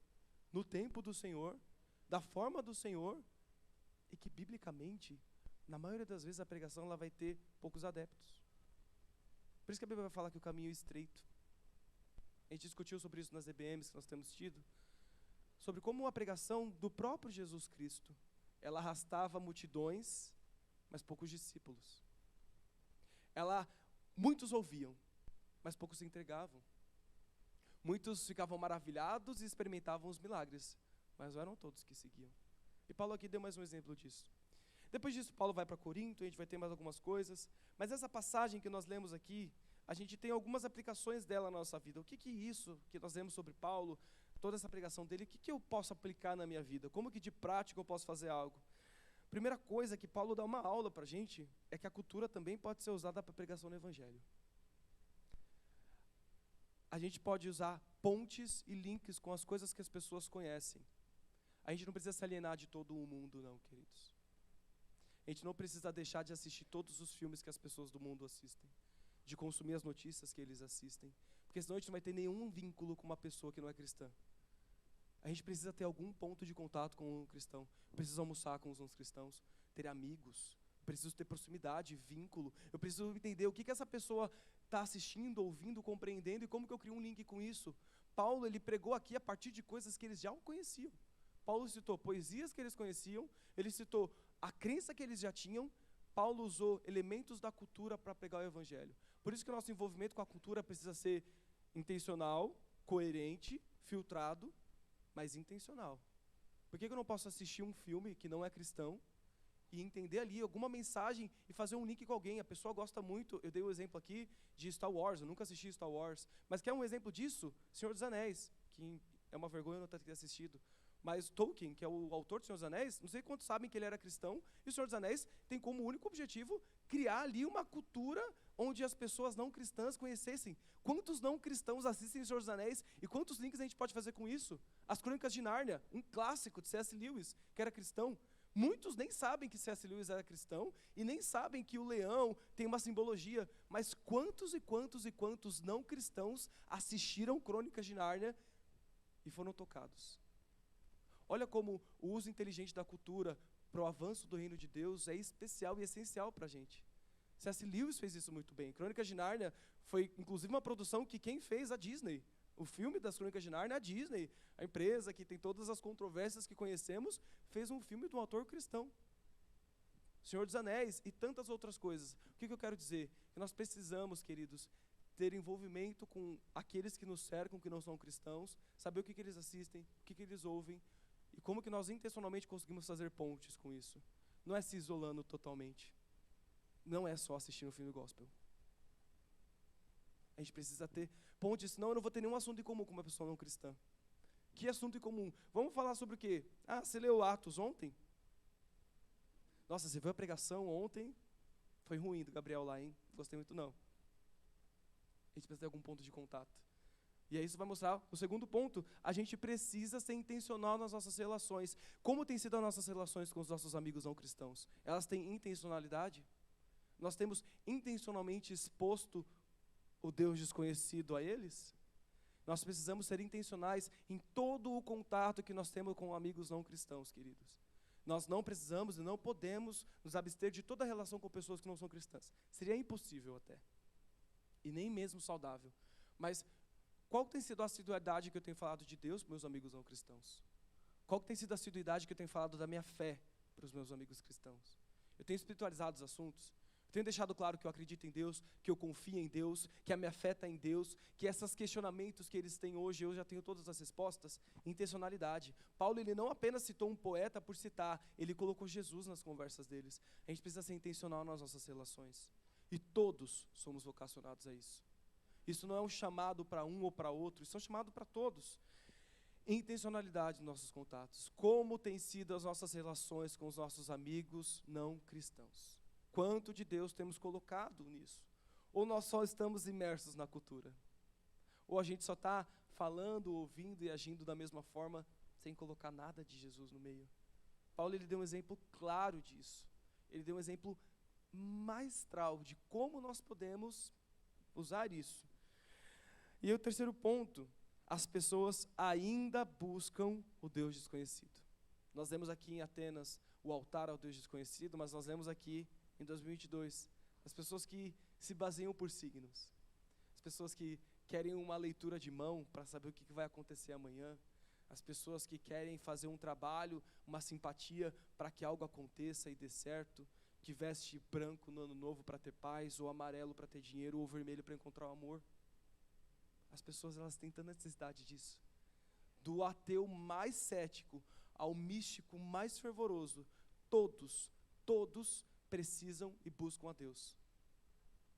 no tempo do Senhor, da forma do Senhor, e que biblicamente, na maioria das vezes a pregação ela vai ter poucos adeptos. Por isso que a Bíblia vai falar que o caminho é estreito. A gente discutiu sobre isso nas EBMs que nós temos tido, sobre como a pregação do próprio Jesus Cristo, ela arrastava multidões, mas poucos discípulos. Muitos ouviam, mas poucos se entregavam. Muitos ficavam maravilhados e experimentavam os milagres, mas não eram todos que seguiam. E Paulo aqui deu mais um exemplo disso. Depois disso, Paulo vai para Corinto, a gente vai ter mais algumas coisas, mas essa passagem que nós lemos aqui a gente tem algumas aplicações dela na nossa vida. O que isso que nós vemos sobre Paulo, toda essa pregação dele, o que eu posso aplicar na minha vida? Como que de prática eu posso fazer algo? Primeira coisa que Paulo dá uma aula para a gente é que a cultura também pode ser usada para pregação no Evangelho. A gente pode usar pontes e links com as coisas que as pessoas conhecem. A gente não precisa se alienar de todo o mundo, não, queridos. A gente não precisa deixar de assistir todos os filmes que as pessoas do mundo assistem, de consumir as notícias que eles assistem, porque senão a gente não vai ter nenhum vínculo com uma pessoa que não é cristã. A gente precisa ter algum ponto de contato com um cristão. Eu preciso almoçar com os cristãos, ter amigos, eu preciso ter proximidade, vínculo. Eu preciso entender o que essa pessoa está assistindo, ouvindo, compreendendo e como que eu crio um link com isso. Paulo, ele pregou aqui a partir de coisas que eles já conheciam. Paulo citou poesias que eles conheciam, ele citou a crença que eles já tinham. Paulo usou elementos da cultura para pregar o Evangelho. Por isso que o nosso envolvimento com a cultura precisa ser intencional, coerente, filtrado, mas intencional. Por que eu não posso assistir um filme que não é cristão e entender ali alguma mensagem e fazer um link com alguém? A pessoa gosta muito, eu dei o exemplo aqui de Star Wars, eu nunca assisti Star Wars, mas quer um exemplo disso? Senhor dos Anéis, que é uma vergonha não ter assistido. Mas Tolkien, que é o autor do Senhor dos Anéis, não sei quantos sabem que ele era cristão, e o Senhor dos Anéis tem como único objetivo criar ali uma cultura onde as pessoas não cristãs conhecessem. Quantos não cristãos assistem o Senhor dos Anéis e quantos links a gente pode fazer com isso? As Crônicas de Nárnia, um clássico de C.S. Lewis, que era cristão. Muitos nem sabem que C.S. Lewis era cristão e nem sabem que o leão tem uma simbologia, mas quantos e quantos e quantos não cristãos assistiram Crônicas de Nárnia e foram tocados? Olha como o uso inteligente da cultura para o avanço do reino de Deus é especial e essencial para a gente. C.S. Lewis fez isso muito bem. Crônicas de Nárnia foi, inclusive, uma produção que quem fez? A Disney. O filme das Crônicas de Nárnia, a Disney, a empresa que tem todas as controvérsias que conhecemos, fez um filme de um autor cristão. Senhor dos Anéis e tantas outras coisas. O que eu quero dizer? Que nós precisamos, queridos, ter envolvimento com aqueles que nos cercam, que não são cristãos, saber o que eles assistem, o que eles ouvem, e como que nós intencionalmente conseguimos fazer pontes com isso. Não é se isolando totalmente. Não é só assistir um filme gospel. A gente precisa ter pontes, senão eu não vou ter nenhum assunto em comum com uma pessoa não cristã. Que assunto em comum? Vamos falar sobre o quê? Ah, você leu Atos ontem? Nossa, você viu a pregação ontem? Foi ruim do Gabriel lá, hein? Não gostei muito não. A gente precisa ter algum ponto de contato. E aí isso vai mostrar o segundo ponto. A gente precisa ser intencional nas nossas relações. Como tem sido as nossas relações com os nossos amigos não cristãos? Elas têm intencionalidade? Nós temos intencionalmente exposto o Deus desconhecido a eles? Nós precisamos ser intencionais em todo o contato que nós temos com amigos não cristãos, queridos. Nós não precisamos e não podemos nos abster de toda relação com pessoas que não são cristãs. Seria impossível até. E nem mesmo saudável. Mas qual tem sido a assiduidade que eu tenho falado de Deus para meus amigos não cristãos? Qual tem sido a assiduidade que eu tenho falado da minha fé para os meus amigos cristãos? Eu tenho espiritualizado os assuntos? Eu tenho deixado claro que eu acredito em Deus, que eu confio em Deus, que a minha fé está em Deus, que esses questionamentos que eles têm hoje, eu já tenho todas as respostas? Intencionalidade. Paulo, ele não apenas citou um poeta por citar, ele colocou Jesus nas conversas deles. A gente precisa ser intencional nas nossas relações. E todos somos vocacionados a isso. Isso não é um chamado para um ou para outro, isso é um chamado para todos. Intencionalidade nos nossos contatos. Como tem sido as nossas relações com os nossos amigos não cristãos? Quanto de Deus temos colocado nisso? Ou nós só estamos imersos na cultura? Ou a gente só está falando, ouvindo e agindo da mesma forma, sem colocar nada de Jesus no meio? Paulo, ele deu um exemplo claro disso. Ele deu um exemplo maestral de como nós podemos usar isso. E o terceiro ponto, as pessoas ainda buscam o Deus desconhecido. Nós lemos aqui em Atenas o altar ao Deus desconhecido, mas nós lemos aqui em 2022 as pessoas que se baseiam por signos, as pessoas que querem uma leitura de mão para saber o que vai acontecer amanhã, as pessoas que querem fazer um trabalho, uma simpatia para que algo aconteça e dê certo, que veste branco no ano novo para ter paz, ou amarelo para ter dinheiro, ou vermelho para encontrar o amor. As pessoas, elas têm tanta necessidade disso. Do ateu mais cético ao místico mais fervoroso, todos precisam e buscam a Deus.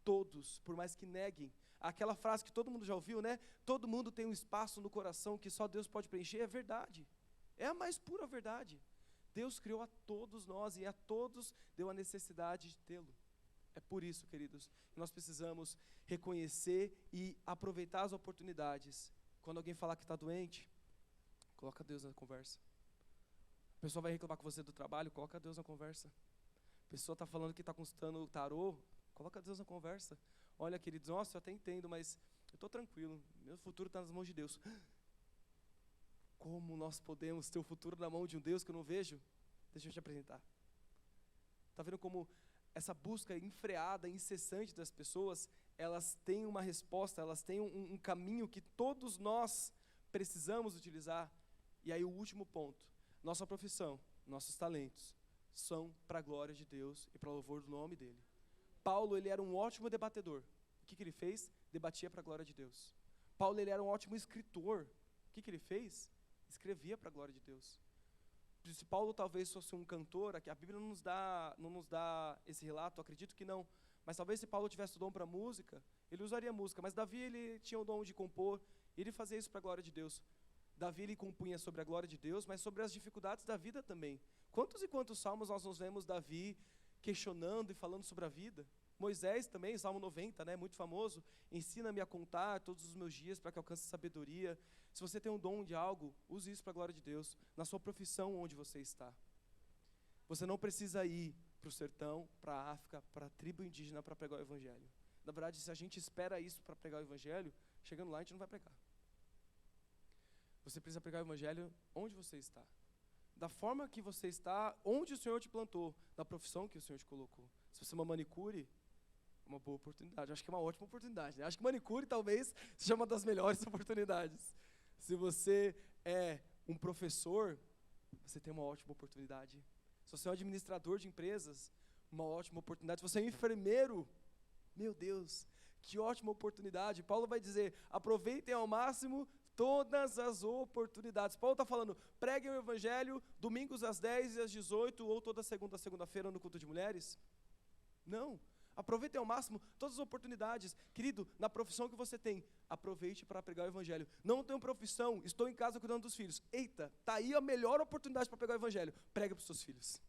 todos, por mais que neguem. Aquela frase que todo mundo já ouviu, né? Todo mundo tem um espaço no coração que só Deus pode preencher, é verdade. É a mais pura verdade. Deus criou a todos nós e a todos deu a necessidade de tê-lo. É por isso, queridos, que nós precisamos reconhecer e aproveitar as oportunidades. Quando alguém falar que está doente, coloca Deus na conversa. A pessoa vai reclamar com você do trabalho, coloca Deus na conversa. A pessoa está falando que está consultando o tarô, coloca Deus na conversa. Olha, queridos, nossa, eu até entendo, mas eu estou tranquilo, meu futuro está nas mãos de Deus. Como nós podemos ter o futuro na mão de um Deus que eu não vejo? Deixa eu te apresentar. Está vendo como essa busca enfreada, incessante das pessoas, elas têm uma resposta, elas têm um caminho que todos nós precisamos utilizar. E aí o último ponto, nossa profissão, nossos talentos, são para a glória de Deus e para o louvor do nome dEle. Paulo, ele era um ótimo debatedor. O que ele fez? Debatia para a glória de Deus. Paulo, ele era um ótimo escritor. O que ele fez? Escrevia para a glória de Deus. Se Paulo talvez fosse um cantor, a Bíblia não nos dá esse relato, acredito que não. Mas talvez se Paulo tivesse o dom para música, ele usaria música. Mas Davi, ele tinha o dom de compor, e ele fazia isso para a glória de Deus. Davi, ele compunha sobre a glória de Deus, mas sobre as dificuldades da vida também. Quantos e quantos salmos nós nos vemos Davi questionando e falando sobre a vida? Moisés também, Salmo 90, né, muito famoso, ensina-me a contar todos os meus dias para que alcance sabedoria. Se você tem um dom de algo, use isso para a glória de Deus, na sua profissão onde você está. Você não precisa ir para o sertão, para a África, para a tribo indígena para pregar o Evangelho. Na verdade, se a gente espera isso para pregar o Evangelho, chegando lá a gente não vai pregar. Você precisa pregar o Evangelho onde você está. Da forma que você está, onde o Senhor te plantou, da profissão que o Senhor te colocou. Se você é uma manicure, uma boa oportunidade. Acho que é uma ótima oportunidade, né? Acho que manicure talvez seja uma das melhores oportunidades. Se você é um professor, você tem uma ótima oportunidade. Se você é um administrador de empresas, uma ótima oportunidade. Se você é um enfermeiro, meu Deus, que ótima oportunidade. Paulo vai dizer, aproveitem ao máximo todas as oportunidades. Paulo está falando, preguem o Evangelho domingos às 10 e às 18, ou toda segunda-feira no culto de mulheres. Não. Aproveitem ao máximo todas as oportunidades. Querido, na profissão que você tem, aproveite para pregar o Evangelho. Não tenho profissão, estou em casa cuidando dos filhos. Eita, está aí a melhor oportunidade para pregar o Evangelho. Pregue para os seus filhos.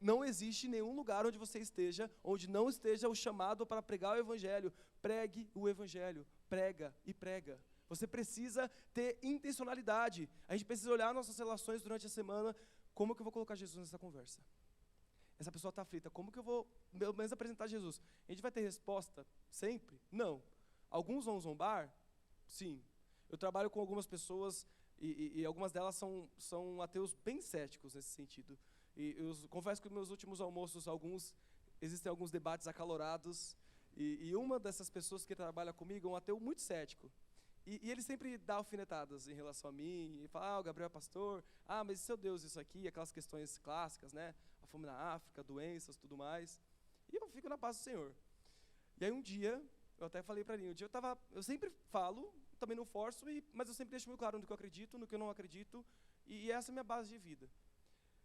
Não existe nenhum lugar onde você esteja, onde não esteja o chamado para pregar o Evangelho. Pregue o Evangelho. Prega e prega. Você precisa ter intencionalidade. A gente precisa olhar nossas relações durante a semana. Como que eu vou colocar Jesus nessa conversa? Essa pessoa está aflita, como que eu vou, pelo menos, apresentar Jesus? A gente vai ter resposta sempre? Não. Alguns vão zombar? Sim. Eu trabalho com algumas pessoas, e algumas delas são ateus bem céticos nesse sentido. E eu confesso que nos meus últimos almoços, existem alguns debates acalorados, e uma dessas pessoas que trabalha comigo é um ateu muito cético. E ele sempre dá alfinetadas em relação a mim, e fala, o Gabriel é pastor, mas seu Deus, isso aqui, aquelas questões clássicas, né? A fome na África, doenças, tudo mais. E eu fico na paz do Senhor. E aí um dia, eu até falei para ele, eu sempre falo, também não forço, mas eu sempre deixo muito claro no que eu acredito, no que eu não acredito, e essa é a minha base de vida.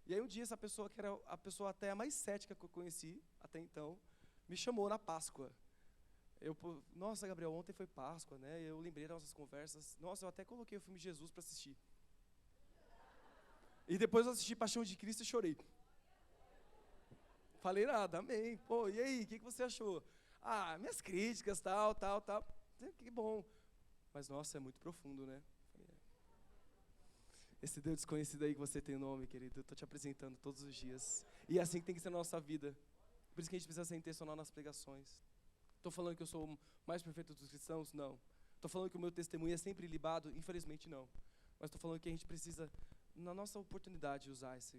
E aí um dia essa pessoa, que era a pessoa até a mais cética que eu conheci, até então, me chamou na Páscoa. Nossa, Gabriel, ontem foi Páscoa, né? Eu lembrei das nossas conversas. Nossa, eu até coloquei o filme Jesus para assistir. E depois eu assisti Paixão de Cristo e chorei. Falei nada, amém. Pô, e aí, o que você achou? Minhas críticas, tal. Que bom. Mas, nossa, é muito profundo, né? Esse Deus desconhecido aí que você tem nome, querido, eu estou te apresentando todos os dias. E é assim que tem que ser a nossa vida. Por isso que a gente precisa ser intencional nas pregações. Estou falando que eu sou o mais perfeito dos cristãos? Não. Estou falando que o meu testemunho é sempre libado? Infelizmente, não. Mas estou falando que a gente precisa, na nossa oportunidade, usar esse.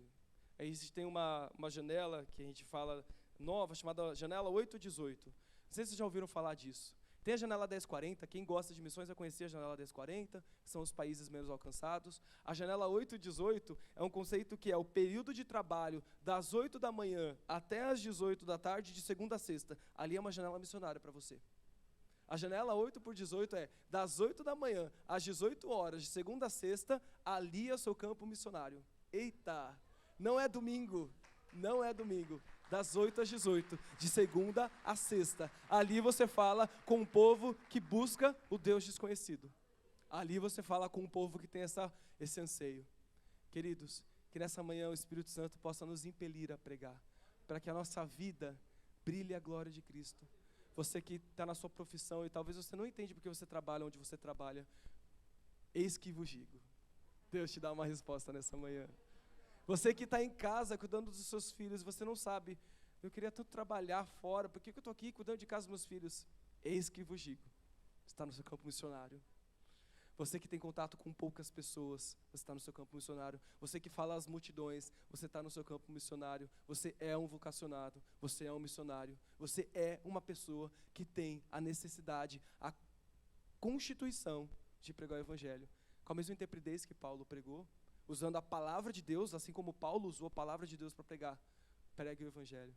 Aí a gente tem uma janela que a gente fala nova, chamada Janela 818. Não sei se vocês já ouviram falar disso. Tem a Janela 1040, quem gosta de missões vai conhecer a Janela 1040, que são os países menos alcançados. A Janela 818 é um conceito que é o período de trabalho das 8 da manhã até as 18 da tarde, de segunda a sexta. Ali é uma janela missionária para você. A Janela 8x18 é das 8 da manhã às 18 horas, de segunda a sexta, ali é o seu campo missionário. Eita! Não é domingo, não é domingo. das 8 às 18, de segunda a sexta. Ali você fala com um povo que busca o Deus desconhecido. Ali você fala com um povo que tem esse anseio. Queridos, que nessa manhã o Espírito Santo possa nos impelir a pregar, para que a nossa vida brilhe a glória de Cristo. Você que está na sua profissão e talvez você não entende porque você trabalha onde você trabalha, eis que vos digo. Deus te dá uma resposta nessa manhã. Você que está em casa cuidando dos seus filhos, você não sabe, eu queria tanto trabalhar fora, por que eu estou aqui cuidando de casa dos meus filhos? Eis que vos digo, está no seu campo missionário. Você que tem contato com poucas pessoas, você está no seu campo missionário. Você que fala às multidões, você está no seu campo missionário. Você é um vocacionado, você é um missionário. Você é uma pessoa que tem a necessidade, a constituição de pregar o Evangelho. Com a mesma intrepidez que Paulo pregou, usando a palavra de Deus, assim como Paulo usou a palavra de Deus para pregar, pregue o Evangelho.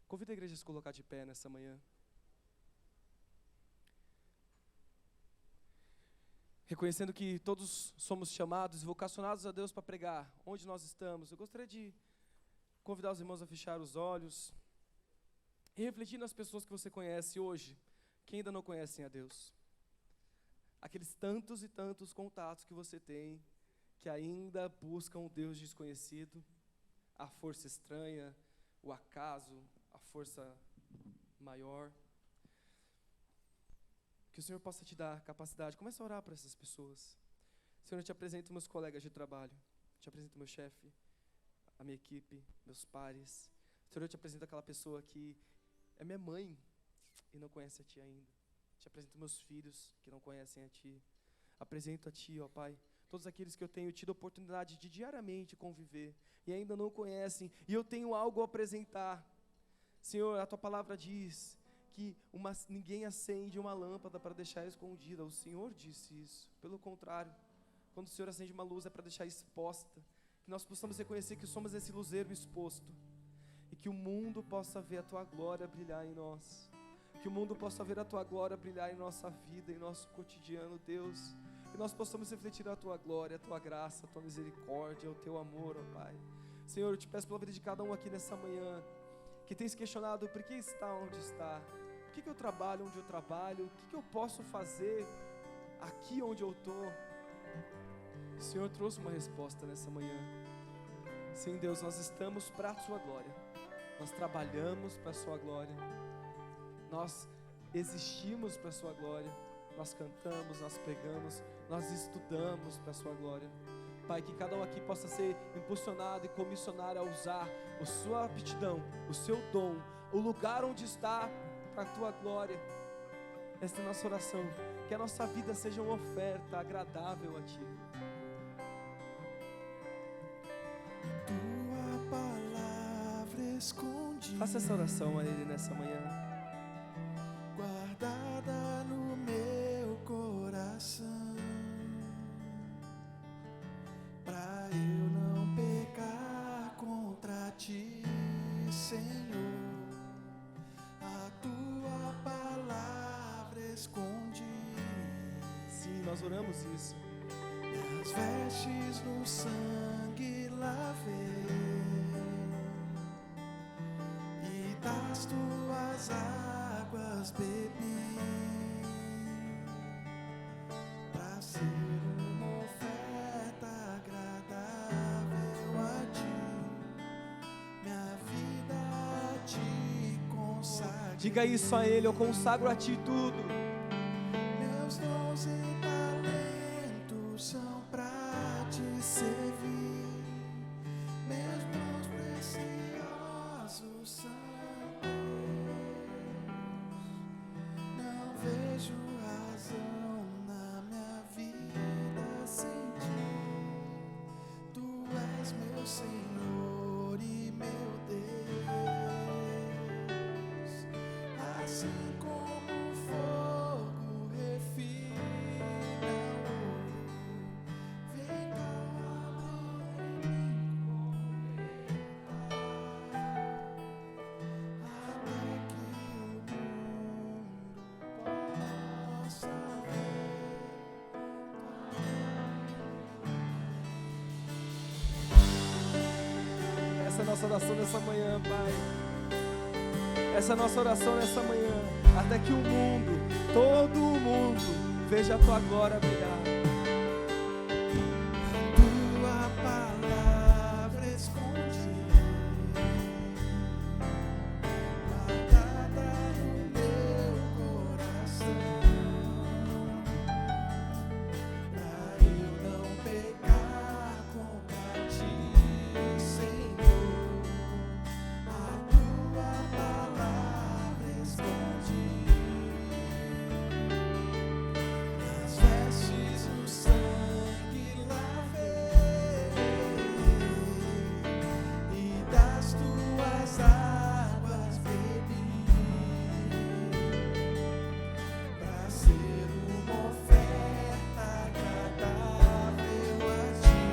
Convido a igreja a se colocar de pé nessa manhã. Reconhecendo que todos somos chamados e vocacionados a Deus para pregar onde nós estamos, eu gostaria de convidar os irmãos a fechar os olhos e refletir nas pessoas que você conhece hoje, que ainda não conhecem a Deus. Aqueles tantos e tantos contatos que você tem, que ainda buscam o Deus desconhecido, a força estranha, o acaso, a força maior. Que o Senhor possa te dar capacidade. Comece a orar por essas pessoas. Senhor, eu te apresento meus colegas de trabalho. Te apresento meu chefe, a minha equipe, meus pares. Senhor, eu te apresento aquela pessoa que é minha mãe e não conhece a Ti ainda. Te apresento meus filhos que não conhecem a Ti. Apresento a Ti, ó Pai, todos aqueles que eu tenho tido a oportunidade de diariamente conviver e ainda não conhecem, e eu tenho algo a apresentar. Senhor, a Tua palavra diz que ninguém acende uma lâmpada para deixar escondida. O Senhor disse isso. Pelo contrário, quando o Senhor acende uma luz é para deixar exposta, que nós possamos reconhecer que somos esse luzeiro exposto, e que o mundo possa ver a Tua glória brilhar em nós, que o mundo possa ver a Tua glória brilhar em nossa vida, em nosso cotidiano, Deus, que nós possamos refletir a Tua glória, a Tua graça, a Tua misericórdia, o Teu amor, ó Pai. Senhor, eu te peço pela vida de cada um aqui nessa manhã, que tem se questionado por que está onde está, por que eu trabalho onde eu trabalho, o que eu posso fazer aqui onde eu estou. O Senhor trouxe uma resposta nessa manhã. Sim, Deus, nós estamos para a Sua glória, nós trabalhamos para a Sua glória, nós existimos para a Sua glória, nós cantamos, nós pregamos, nós estudamos para a Sua glória. Pai, que cada um aqui possa ser impulsionado e comissionado a usar a sua aptidão, o seu dom, o lugar onde está, para a Tua glória. Esta é a nossa oração, que a nossa vida seja uma oferta agradável a Ti. Tua palavra escondida, Faça essa oração a Ele nessa manhã. guardada no meu coração, pra eu não pecar contra Ti, Senhor. A Tua palavra esconde, Sim, nós oramos isso. as vestes no sangue lavei, e das Tuas águas bebi, pra ser uma oferta agradável a Ti, minha vida a Ti consagro. Diga isso a Ele, eu consagro a Ti tudo. Meus dons e talentos são pra Te servir, meus dons preciosos são Teus. Não vejo razão na minha vida sem Ti. Tu és meu Senhor e meu Deus, assim como o fogo refina o ouro, vem cá abrir em mim, até que o mundo possa ver. Essa é a nossa oração nessa manhã, Pai. Essa é a nossa oração nessa manhã, até que o mundo, todo o mundo, veja a tua glória brilhar. Tua palavra escondida, guardada no meu coração, pra eu não pecar contra ti, Senhor. A tua palavra escondida nas vestes do sangue lavei, e das tuas águas bebi, pra ser uma oferta agradável a ti,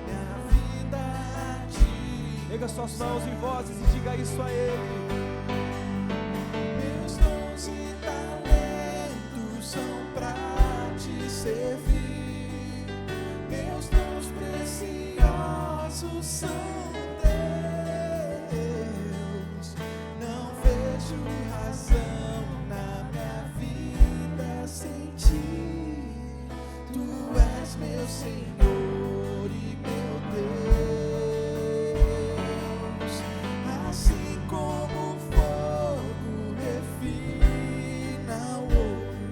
minha vida a ti. Erga suas mãos em vozes e diga isso a Ele. Meus dons e talentos são pra te servir. Meus dons preciosos são teus. Não vejo razão na minha vida sem ti. Tu és meu Senhor e meu Deus. Assim como o fogo refina o ouro,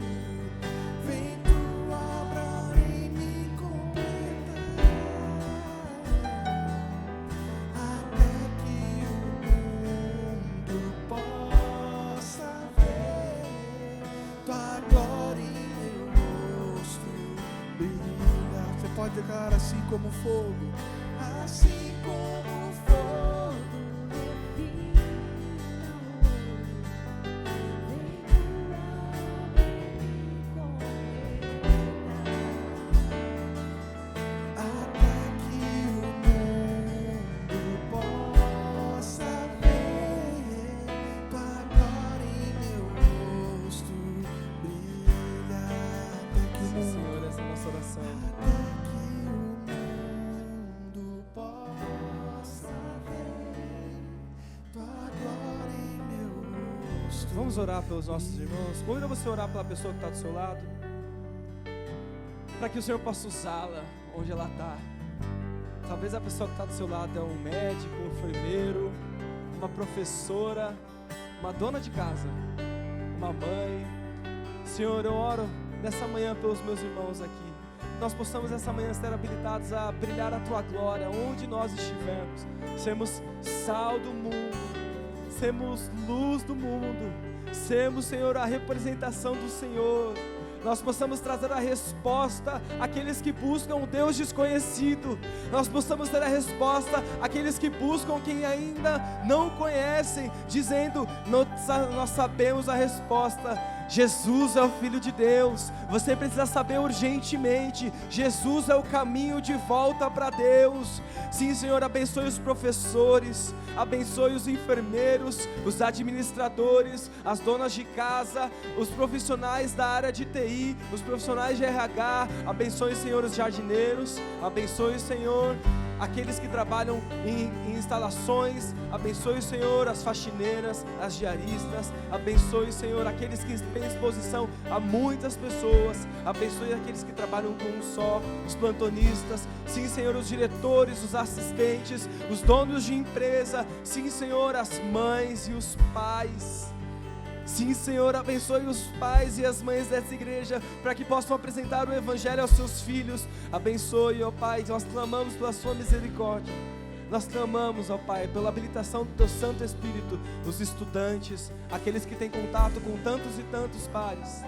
vem tua obra em me completar, até que o mundo possa ver tua glória em meu rosto brilhar. Você pode declarar assim como fogo, assim como o fogo refina o ouro, vem tua obra em me completar, até que o mundo possa ver tua glória em meu rosto brilhar. Até que o Sim, mundo, Senhor, essa é a nossa oração. até que o mundo possa ver tua glória em meu rosto. Vamos orar pelos nossos irmãos. Convido você a orar pela pessoa que está do seu lado, para que o Senhor possa usá-la onde ela está. Talvez a pessoa que está do seu lado é um médico, um enfermeiro, uma professora, uma dona de casa, uma mãe. Senhor, eu oro nessa manhã pelos meus irmãos aqui. Nós possamos essa manhã ser habilitados a brilhar a tua glória onde nós estivermos. Sermos sal do mundo, sermos luz do mundo, sermos, Senhor, a representação do Senhor. Nós possamos trazer a resposta àqueles que buscam um Deus desconhecido. Nós possamos ter a resposta àqueles que buscam quem ainda não conhecem, dizendo: nós sabemos a resposta. Jesus é o Filho de Deus. Você precisa saber urgentemente: Jesus é o caminho de volta para Deus. Sim, Senhor, abençoe os professores, abençoe os enfermeiros, os administradores, as donas de casa, os profissionais da área de TI, os profissionais de RH. Abençoe, Senhor, os jardineiros. Abençoe, Senhor, aqueles que trabalham em instalações. Abençoe, Senhor, as faxineiras, as diaristas. Abençoe, Senhor, aqueles que têm exposição a muitas pessoas. Abençoe aqueles que trabalham com um só, os plantonistas. Sim, Senhor, os diretores, os assistentes, os donos de empresa. Sim, Senhor, as mães e os pais. Sim, Senhor, abençoe os pais e as mães dessa igreja, para que possam apresentar o Evangelho aos seus filhos. Abençoe, ó Pai, nós clamamos pela sua misericórdia. Nós clamamos, ó Pai, pela habilitação do Teu Santo Espírito, os estudantes, aqueles que têm contato com tantos e tantos pares.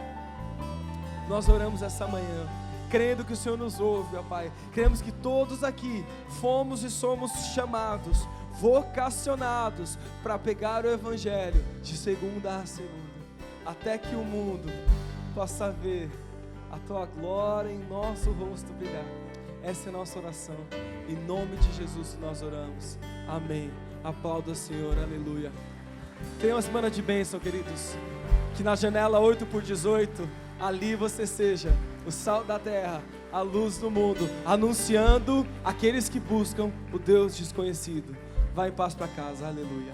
Nós oramos essa manhã, crendo que o Senhor nos ouve, ó Pai. Cremos que todos aqui fomos e somos chamados, vocacionados para pegar o Evangelho de segunda a segunda, até que o mundo possa ver a Tua glória em nosso rosto brilhar. Essa é a nossa oração, em nome de Jesus nós oramos, amém. Aplauda o Senhor, aleluia. Tenha uma semana de bênção, queridos. Que na janela 8x18, ali você seja o sal da terra, a luz do mundo, anunciando aqueles que buscam o Deus desconhecido. Vá em paz para casa, aleluia.